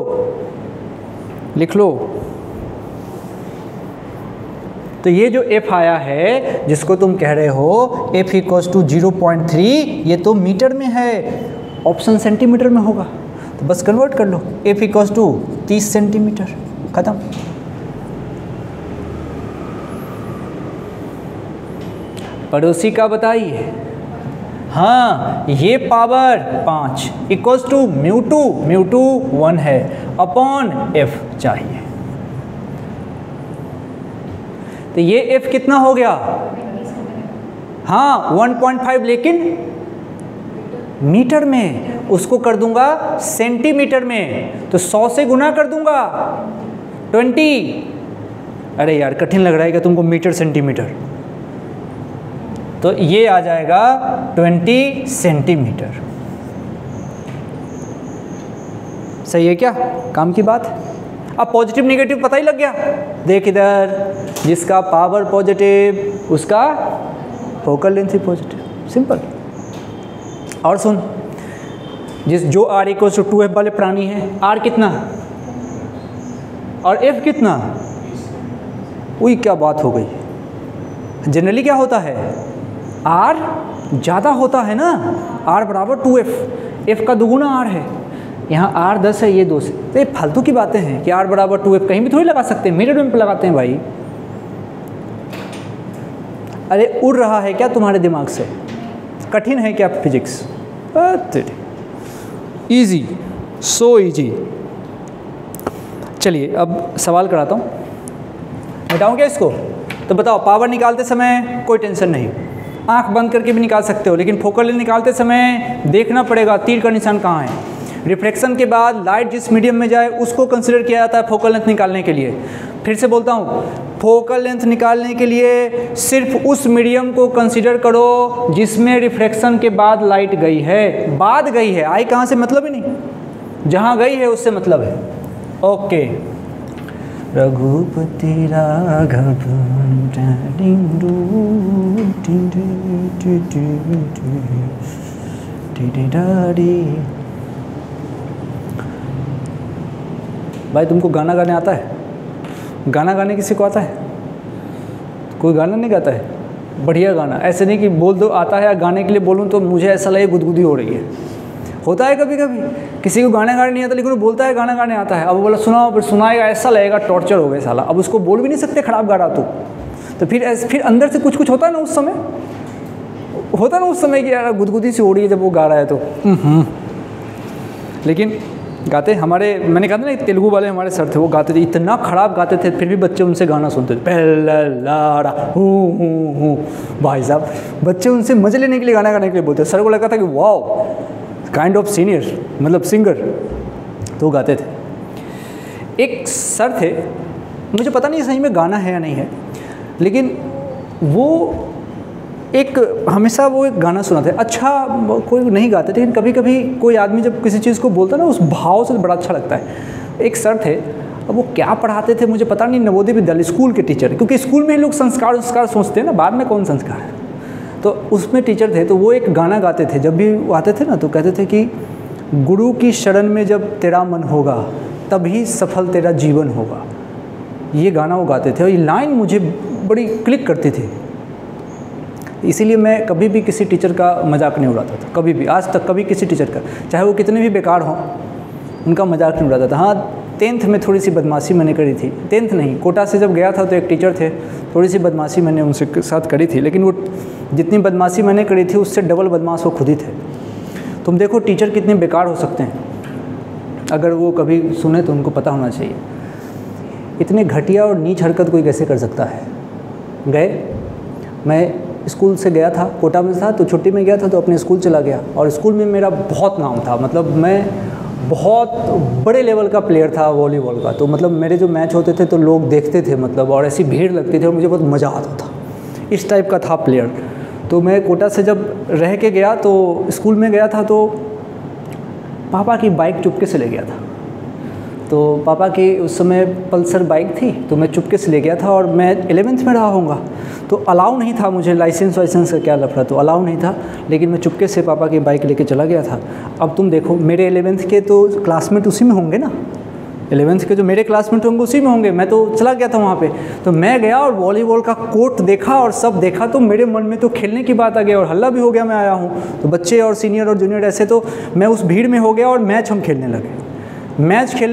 तो ये जो F आया है जिसको तुम कह रहे हो F = 0.3, ये तो मीटर में है, ऑप्शन सेंटीमीटर में होगा, तो बस कन्वर्ट कर लो। F = 30 सेंटीमीटर, खत्म। पड़ोसी का बताइए। हाँ, ये पावर 5 = μ2 1 है अपॉन F चाहिए, तो ये F कितना हो गया, हाँ 1.5, लेकिन मीटर में, उसको कर दूंगा सेंटीमीटर में, तो 100 से गुना कर दूंगा 20। अरे यार कठिन लग रहा है क्या तुमको मीटर सेंटीमीटर, तो ये आ जाएगा 20 सेंटीमीटर। सही है क्या? काम की बात है। अब पॉजिटिव नेगेटिव पता ही लग गया। देख इधर, जिसका पावर पॉजिटिव उसका फोकल लेंथ भी पॉजिटिव, सिंपल। और सुन, जो r = 2f वाले प्राणी हैं, r कितना और f कितना? वही क्या बात हो गई। जनरली क्या होता है, r ज़्यादा होता है ना, r = 2f, f का दुगुना r है। यहाँ r 10 है, ये 2 से, तो ये फालतू की बातें हैं कि r = 2f कहीं भी थोड़ी लगा सकते हैं, मीटर में लगाते हैं भाई। अरे उड़ रहा है क्या तुम्हारे दिमाग से? कठिन है क्या फिजिक्स? Easy, so easy. चलिए अब सवाल कराता हूँ, हटाऊँ क्या इसको? तो बताओ, पावर निकालते समय कोई टेंशन नहीं, आंख बंद करके भी निकाल सकते हो, लेकिन फोकल लेंथ निकालते समय देखना पड़ेगा तीर का निशान कहाँ है। रिफ्लेक्शन के बाद लाइट जिस मीडियम में जाए उसको कंसिडर किया जाता है फोकल लेंथ निकालने के लिए। फिर से बोलता हूँ, फोकल लेंथ निकालने के लिए सिर्फ उस मीडियम को कंसिडर करो जिसमें रिफ्लेक्शन के बाद लाइट गई है। बाद गई है, आई कहाँ से मतलब ही नहीं, जहाँ गई है उससे मतलब है। ओके, रघुपति राघव भाई, तुमको गाना गाने आता है? गाना गाने किसी को आता है? कोई गाना नहीं गाता है? बढ़िया गाना, ऐसे नहीं कि बोल दो आता है या गाने के लिए बोलूँ तो मुझे ऐसा लगे गुदगुदी हो रही है। होता है कभी कभी किसी को गाना गाने नहीं आता, लेकिन वो बोलता है गाना गाने आता है। अब वो बोला सुनाओ, फिर सुनाएगा, ऐसा लगेगा टॉर्चर हो गया साला। अब उसको बोल भी नहीं सकते खराब गा रहा तो फिर अंदर से कुछ होता है ना उस समय, होता है ना उस समय कि यार गुदगुदी सी हो रही है जब वो गा रहा है तो। लेकिन गाते हमारे, मैंने कहा था ना तेलुगु वाले हमारे सर थे, वो गाते थे, इतना ख़राब गाते थे, फिर भी बच्चे उनसे गाना सुनते थे, पहला हूँ। भाई साहब, बच्चे उनसे मज़े लेने के लिए गाना गाने के लिए बोलते। सर को लगा था कि वाओ, काइंड ऑफ सीनियर, मतलब सिंगर, तो गाते थे। एक सर थे, मुझे पता नहीं सही में गाना है या नहीं है, लेकिन वो हमेशा वो एक गाना सुनाते। अच्छा, कोई नहीं गाते, लेकिन कभी कभी कोई आदमी जब किसी चीज़ को बोलता है ना उस भाव से बड़ा अच्छा लगता है। एक सर थे, अब वो क्या पढ़ाते थे मुझे पता नहीं, नवोदय विद्यालय स्कूल के टीचर, क्योंकि स्कूल में ही लोग संस्कार सोचते हैं ना, बाद में कौन संस्कार है, तो उसमें टीचर थे। तो वो एक गाना गाते थे, जब भी वो आते थे ना तो कहते थे कि गुरु की शरण में जब तेरा मन होगा तभी सफल तेरा जीवन होगा। ये गाना वो गाते थे और ये लाइन मुझे बड़ी क्लिक करती थी, इसीलिए मैं कभी भी किसी टीचर का मजाक नहीं उड़ाता था, कभी भी, आज तक कभी किसी टीचर का, चाहे वो कितने भी बेकार हों, उनका मजाक नहीं उड़ाता था। हाँ, 10th में थोड़ी सी बदमाशी मैंने करी थी, 10th नहीं, कोटा से जब गया था तो एक टीचर थे, थोड़ी सी बदमाशी मैंने उनसे साथ करी थी, लेकिन वो जितनी बदमाशी मैंने करी थी उससे डबल बदमाश वो खुद ही थे। तुम देखो टीचर कितने बेकार हो सकते हैं, अगर वो कभी सुने तो उनको पता होना चाहिए इतने घटिया और नीच हरकत कोई कैसे कर सकता है। मैं स्कूल से गया था, कोटा में था, तो छुट्टी में गया था तो अपने स्कूल चला गया, और स्कूल में मेरा बहुत नाम था, मतलब मैं बहुत बड़े लेवल का प्लेयर था वॉलीबॉल का। तो मतलब मेरे जो मैच होते थे तो लोग देखते थे, मतलब, और ऐसी भीड़ लगती थी और मुझे बहुत मज़ा आता था, इस टाइप का था प्लेयर। तो मैं कोटा से जब रह के गया तो स्कूल में गया था तो पापा की बाइक चुपके से ले गया था। तो पापा की उस समय पल्सर बाइक थी, तो मैं चुपके से ले गया था, और मैं 11th में रहा होऊंगा तो अलाउ नहीं था मुझे, लाइसेंस का क्या लफड़ा, तो अलाउ नहीं था, लेकिन मैं चुपके से पापा की बाइक लेके चला गया था। अब तुम देखो, मेरे 11th के तो क्लासमेट उसी में होंगे ना, 11th के जो मेरे क्लासमेट होंगे उसी में होंगे, मैं तो चला गया था वहाँ पे। तो मैं गया और वॉलीबॉल का कोर्ट देखा और सब देखा, तो मेरे मन में तो खेलने की बात आ गई और हल्ला भी हो गया, मैं आया हूँ तो बच्चे और सीनियर और जूनियर ऐसे, तो मैं उस भीड़ में हो गया और मैच हम खेलने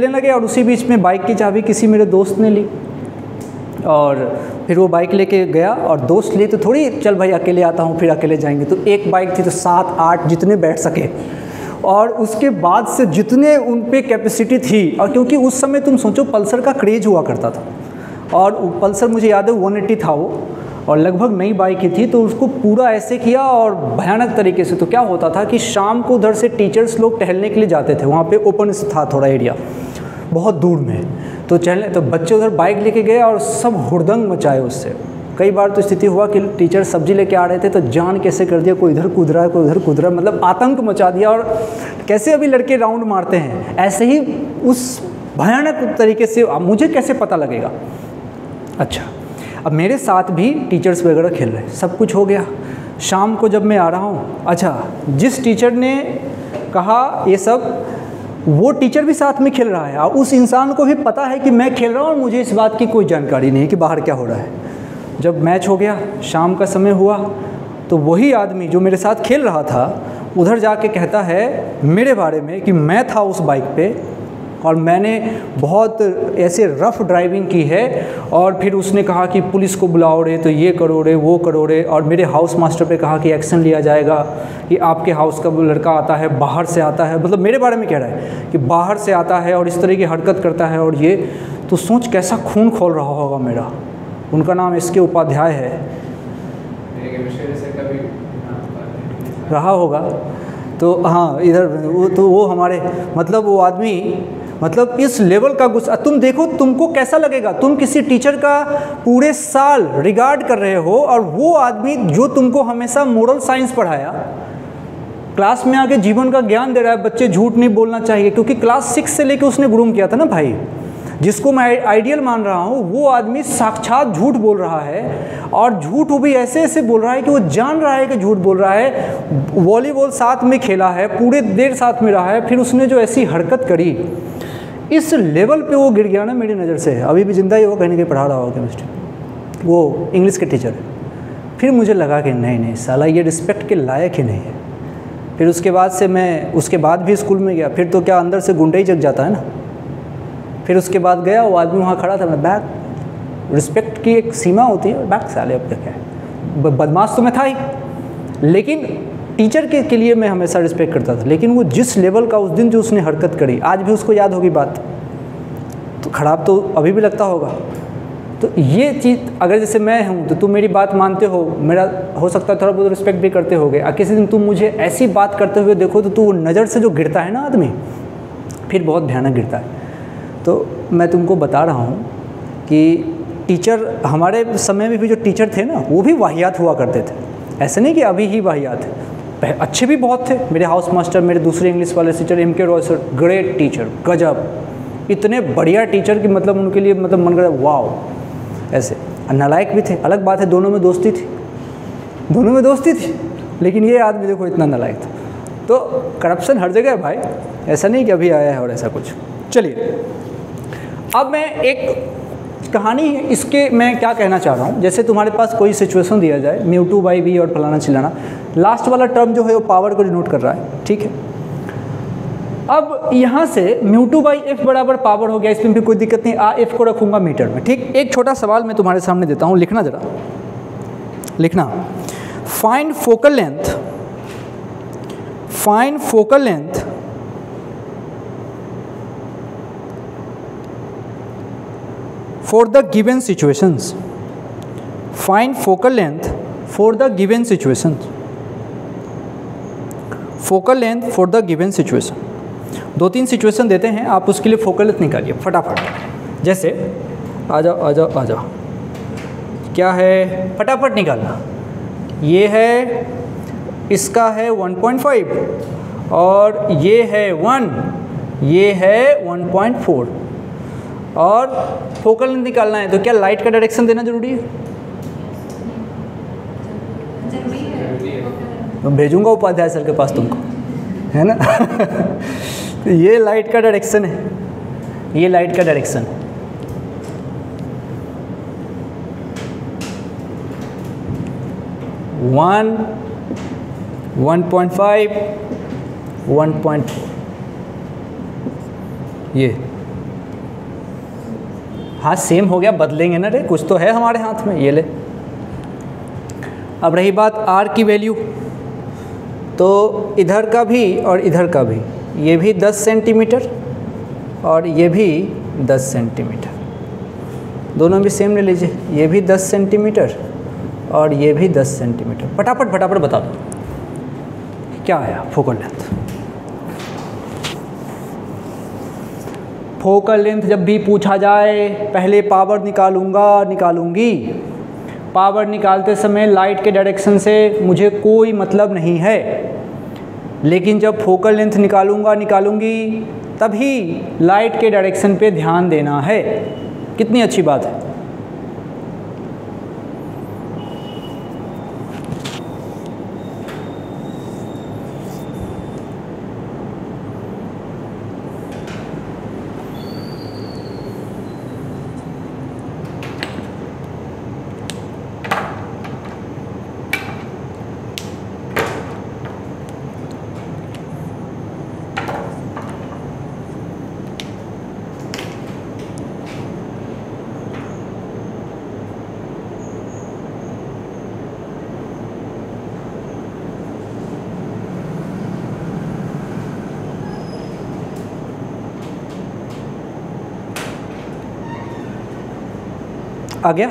लगे, और उसी बीच में बाइक की चाबी किसी मेरे दोस्त ने ली, और फिर वो बाइक लेके गया, और दोस्त लिए तो थोड़ी चल भाई अकेले आता हूँ फिर अकेले जाएंगे, तो एक बाइक थी तो 7-8 जितने बैठ सके, और उसके बाद से जितने उन पे कैपेसिटी थी, और क्योंकि उस समय तुम सोचो पल्सर का क्रेज हुआ करता था, और पल्सर मुझे याद है 180 था वो, और लगभग नई बाइक ही थी, तो उसको पूरा ऐसे किया और भयानक तरीके से। तो क्या होता था कि शाम को उधर से टीचर्स लोग टहलने के लिए जाते थे, वहाँ पे ओपन था थोड़ा एरिया बहुत दूर में, तो बच्चे उधर बाइक लेके गए और सब हुड़दंग मचाए उससे, कई बार तो स्थिति हुआ कि टीचर सब्जी लेके आ रहे थे तो जान कैसे कर दिया, कोई इधर कूद रहा है कोई उधर कूद रहा है, मतलब आतंक मचा दिया। और कैसे अभी लड़के राउंड मारते हैं, ऐसे ही उस भयानक तरीके से मुझे कैसे पता लगेगा। अच्छा, अब मेरे साथ भी टीचर्स वगैरह खेल रहे हैं, सब कुछ हो गया। शाम को जब मैं आ रहा हूँ, अच्छा जिस टीचर ने कहा ये सब, वो टीचर भी साथ में खेल रहा है और उस इंसान को भी पता है कि मैं खेल रहा हूँ और मुझे इस बात की कोई जानकारी नहीं है कि बाहर क्या हो रहा है। जब मैच हो गया, शाम का समय हुआ, तो वही आदमी जो मेरे साथ खेल रहा था उधर जाके कहता है मेरे बारे में कि मैं था उस बाइक पे और मैंने बहुत ऐसे रफ़ ड्राइविंग की है, और फिर उसने कहा कि पुलिस को बुलाओ रे, तो ये करो रे वो करो रे, और मेरे हाउस मास्टर पे कहा कि एक्शन लिया जाएगा कि आपके हाउस का लड़का आता है बाहर से आता है, मतलब मेरे बारे में कह रहा है कि बाहर से आता है और इस तरह की हरकत करता है। और ये तो सोच कैसा खून खोल रहा होगा मेरा। उनका नाम SK उपाध्याय है, रहा होगा तो हाँ इधर वो हमारे मतलब वो आदमी, मतलब इस लेवल का गुस्सा। तुम देखो तुमको कैसा लगेगा, तुम किसी टीचर का पूरे साल रिगार्ड कर रहे हो और वो आदमी जो तुमको हमेशा मोरल साइंस पढ़ाया, क्लास में आके जीवन का ज्ञान दे रहा है, बच्चे झूठ नहीं बोलना चाहिए, क्योंकि क्लास 6 से लेके उसने ग्रूम किया था ना भाई, जिसको मैं आइडियल मान रहा हूँ, वो आदमी साक्षात झूठ बोल रहा है। और झूठ वो भी ऐसे ऐसे बोल रहा है कि वो जान रहा है कि झूठ बोल रहा है। वॉलीबॉल साथ में खेला है, पूरे देर साथ में रहा है, फिर उसने जो ऐसी हरकत करी, इस लेवल पे वो गिर गया ना मेरी नज़र से। अभी भी जिंदा ही वो कहीं ना कहीं पढ़ा रहा होगा केमिस्ट्री, वो इंग्लिश के टीचर है। फिर मुझे लगा कि नहीं साला ये रिस्पेक्ट के लायक ही नहीं है। फिर उसके बाद से मैं उसके बाद भी स्कूल में गया, फिर तो क्या अंदर से गुंडा ही जग जाता है ना। फिर उसके बाद गया, वो आदमी वहाँ खड़ा था, मैं बैक, रिस्पेक्ट की एक सीमा होती है, बैक साले अब क्या है, बदमाश तो मैं था ही, लेकिन टीचर के लिए मैं हमेशा रिस्पेक्ट करता था। लेकिन वो जिस लेवल का उस दिन जो उसने हरकत करी, आज भी उसको याद होगी बात, तो ख़राब तो अभी भी लगता होगा। तो ये चीज़ अगर जैसे मैं हूँ तो तुम मेरी बात मानते हो, मेरा हो सकता है थोड़ा बहुत रिस्पेक्ट भी करते होगे, और किसी दिन तुम मुझे ऐसी बात करते हुए देखो तो तू नज़र से जो गिरता है ना आदमी, फिर बहुत भयानक गिरता है। तो मैं तुमको बता रहा हूँ कि टीचर, हमारे समय में भी जो टीचर थे ना, वो भी वाहियात हुआ करते थे। ऐसे नहीं कि अभी ही वाहियात है, अच्छे भी बहुत थे। मेरे हाउस मास्टर, मेरे दूसरे इंग्लिश वाले teacher MK Roy sir, great teacher, गजब, इतने बढ़िया टीचर कि मतलब उनके लिए मतलब मन करे वाओ। ऐसे नालायक भी थे, अलग बात है, दोनों में दोस्ती थी, दोनों में दोस्ती थी, लेकिन ये आदमी देखो इतना नालायक था। तो करप्शन हर जगह है भाई, ऐसा नहीं कि अभी आया है और ऐसा कुछ। चलिए अब मैं एक कहानी है, इसके मैं क्या कहना चाह रहा हूँ, जैसे तुम्हारे पास कोई सिचुएशन दिया जाए, μ2/v और फलाना चिलाना, लास्ट वाला टर्म जो है वो पावर को डिनोट कर रहा है, ठीक है। अब यहाँ से μ2/f बराबर पावर हो गया, इसमें भी कोई दिक्कत नहीं, f को रखूँगा मीटर में, ठीक। एक छोटा सवाल मैं तुम्हारे सामने देता हूँ, लिखना ज़रा, लिखना, find focal length, find focal length for the given situations, find focal length for the given situations, focal length for the given situation। 2-3 situation देते हैं, आप उसके लिए फोकल लेंथ निकालिए फटाफट। जैसे आ जाओ आ जाओ आ जाओ, क्या है फटाफट निकालना। ये है, इसका है 1.5 और ये है 1, ये है 1.4, और फोकल लेंथ निकालना है। तो क्या लाइट का डायरेक्शन देना जरूरी है? जरूरी है। तो भेजूंगा उपाध्याय सर के पास तुमको, है ना। तो ये लाइट का डायरेक्शन है, ये लाइट का डायरेक्शन। वन, 1.5, 1.4, ये हाँ सेम हो गया, बदलेंगे ना रे, कुछ तो है हमारे हाथ में, ये ले। अब रही बात R की वैल्यू, तो इधर का भी और इधर का भी, ये भी 10 सेंटीमीटर और ये भी 10 सेंटीमीटर, दोनों भी सेम ले लीजिए, ये भी 10 सेंटीमीटर और ये भी 10 सेंटीमीटर। फटाफट फटाफट बता दो क्या आया फोकल लेंथ। फोकल लेंथ जब भी पूछा जाए, पहले पावर निकालूंगा, निकालूंगी, पावर निकालते समय लाइट के डायरेक्शन से मुझे कोई मतलब नहीं है, लेकिन जब फोकल लेंथ निकालूंगी तभी लाइट के डायरेक्शन पे ध्यान देना है। कितनी अच्छी बात है। आ गया?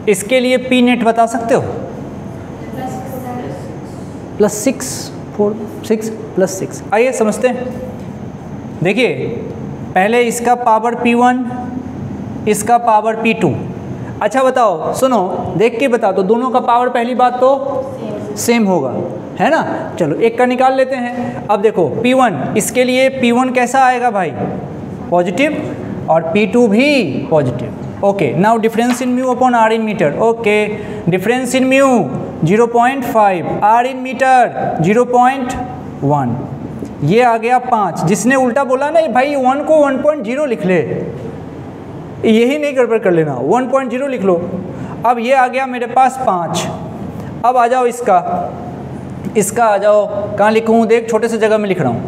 इसके लिए पी नेट बता सकते हो? +6 आइए समझते हैं। देखिए पहले इसका पावर P1, इसका पावर P2। अच्छा बताओ, सुनो देख के बता दो, दोनों का पावर पहली बात तो सेम होगा, है ना। चलो एक का निकाल लेते हैं। अब देखो P1, इसके लिए P1 कैसा आएगा भाई? पॉजिटिव, और P2 भी positive. Okay, now difference in mu upon R in metre. Okay, difference in mu 0.5, R in metre 0.1, ये आ गया 5। जिसने उल्टा बोला ना भाई 1 को 1.0 लिख ले, यही नहीं गड़बड़ कर लेना, 1.0 लिख लो। अब ये आ गया मेरे पास 5। अब आ जाओ इसका आ जाओ, कहाँ लिखूँ? देख छोटे से जगह में लिख रहा हूँ।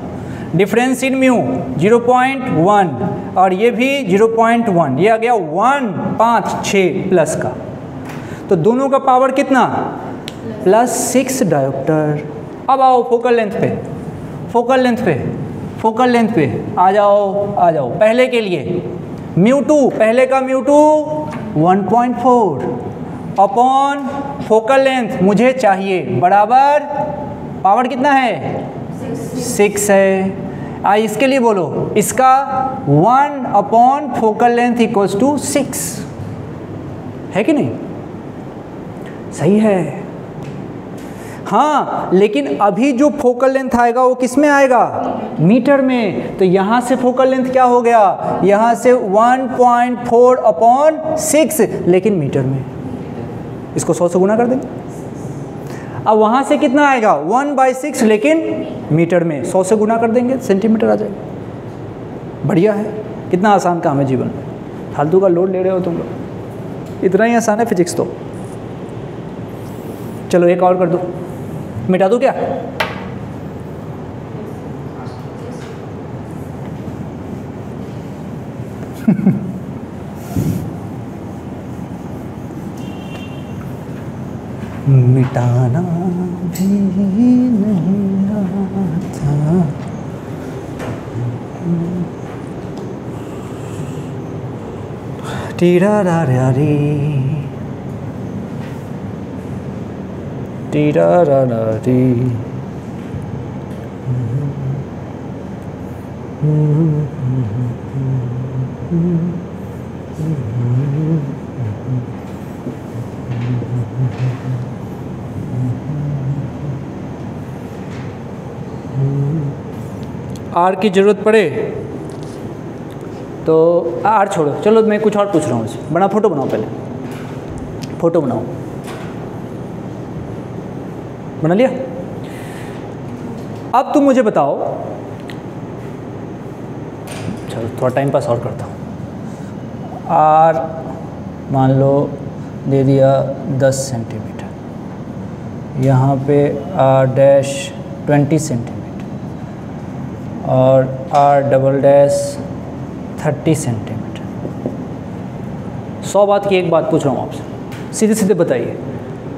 डिफरेंस इन म्यू 0.1 और ये भी 0.1, ये आ गया 1, 5, 6 प्लस का, तो दोनों का पावर कितना? +6 डायोप्टर। अब आओ फोकल लेंथ पे आ जाओ। पहले के लिए μ2, पहले का μ2 1.4 अपॉन फोकल लेंथ मुझे चाहिए बराबर पावर कितना है? 6 है। इसके लिए बोलो, इसका 1 upon focal length equals to 6 है कि नहीं? सही है। हाँ, लेकिन अभी जो फोकल लेंथ आएगा वो किस में आएगा? मीटर में। तो यहाँ से फोकल लेंथ क्या हो गया? यहाँ से 1.4 अपॉन 6, लेकिन मीटर में। इसको 100 से गुना कर देंगे। अब वहाँ से कितना आएगा? 1/6, लेकिन मीटर में। 100 से गुना कर देंगे, सेंटीमीटर आ जाएगा। बढ़िया है, कितना आसान काम है जीवन में। फालतू का लोड ले रहे हो तुम लोग, इतना ही आसान है फिजिक्स तो। चलो एक और कर दो, मिटा दो क्या? मिटाना भी नहीं आता। टीरा रा रा रे, टीरा रा रा रे। आर की ज़रूरत पड़े तो आर छोड़ो, चलो मैं कुछ और पूछ रहा हूँ। बड़ा फोटो बनाओ, पहले फोटो बनाओ। बना लिया? अब तुम मुझे बताओ, चलो थोड़ा टाइम पास और करता हूँ। आर मान लो दे दिया 10 सेंटीमीटर, यहाँ पे आर डैश 20 सेंटीमीटर और आर डबल डैश 30 सेंटीमीटर। 100 बात की एक बात पूछ रहा हूँ आपसे, सीधे सीधे बताइए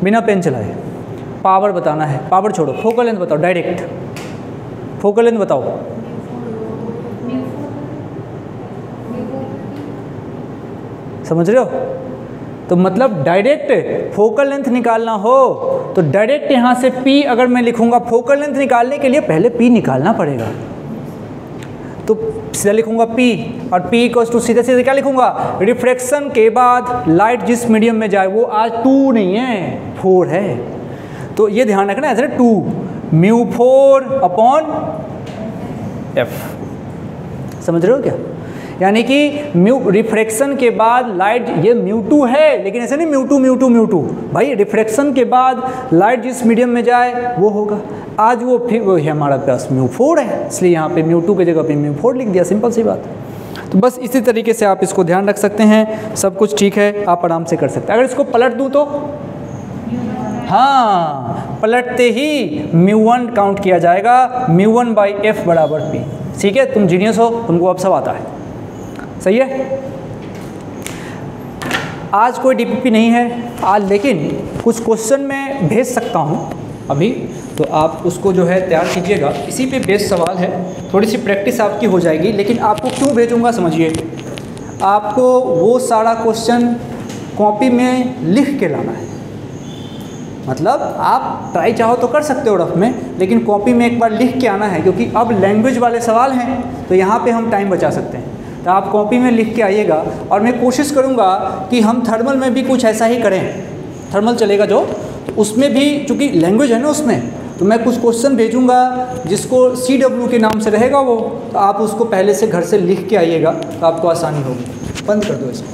बिना पेन चलाए। पावर बताना है, पावर छोड़ो, फोकल लेंथ बताओ, डायरेक्ट फोकल लेंथ बताओ। समझ रहे हो? तो मतलब डायरेक्ट फोकल लेंथ निकालना हो तो डायरेक्ट यहाँ से P अगर मैं लिखूँगा, फोकल लेंथ निकालने के लिए पहले P निकालना पड़ेगा। तो सीधा लिखूंगा P, और P इक्वल्स टू सीधे सीधे क्या लिखूंगा, रिफ्रैक्शन के बाद लाइट जिस मीडियम में जाए वो आज 2 नहीं है 4 है। तो ये ध्यान रखना ऐसे 2 μ4/f, समझ रहे हो क्या? यानी कि रिफ्रैक्शन के बाद लाइट, ये μ2 है लेकिन ऐसे नहीं μ2 भाई, रिफ्रैक्शन के बाद लाइट जिस मीडियम में जाए वो होगा, आज वो फिर वो है हमारा पास μ4 है, इसलिए यहाँ पे μ2 की जगह पे μ4 लिख दिया, सिंपल सी बात। तो बस इसी तरीके से आप इसको ध्यान रख सकते हैं, सब कुछ ठीक है, आप आराम से कर सकते हैं। अगर इसको पलट दूँ तो हाँ, पलटते ही μ1 काउंट किया जाएगा, μ1/f बराबर p। ठीक है, तुम जीनियस हो, तुमको अब सब आता है, सही है। आज कोई डीपीपी नहीं है आज, लेकिन कुछ क्वेश्चन मैं भेज सकता हूँ अभी, तो आप उसको जो है तैयार कीजिएगा। इसी पे बेस्ड सवाल है, थोड़ी सी प्रैक्टिस आपकी हो जाएगी। लेकिन आपको क्यों भेजूंगा समझिए, आपको वो सारा क्वेश्चन कॉपी में लिख के लाना है। मतलब आप ट्राई चाहो तो कर सकते हो रफ में, लेकिन कॉपी में एक बार लिख के आना है, क्योंकि अब लैंग्वेज वाले सवाल हैं तो यहाँ पे हम टाइम बचा सकते हैं। तो आप कॉपी में लिख के आइएगा, और मैं कोशिश करूँगा कि हम थर्मल में भी कुछ ऐसा ही करें, थर्मल चलेगा जो, तो उसमें भी चूँकि लैंग्वेज है ना उसमें, तो मैं कुछ क्वेश्चन भेजूँगा जिसको CW के नाम से रहेगा वो, तो आप उसको पहले से घर से लिख के आइएगा तो आपको आसानी होगी। बंद कर दो इसको।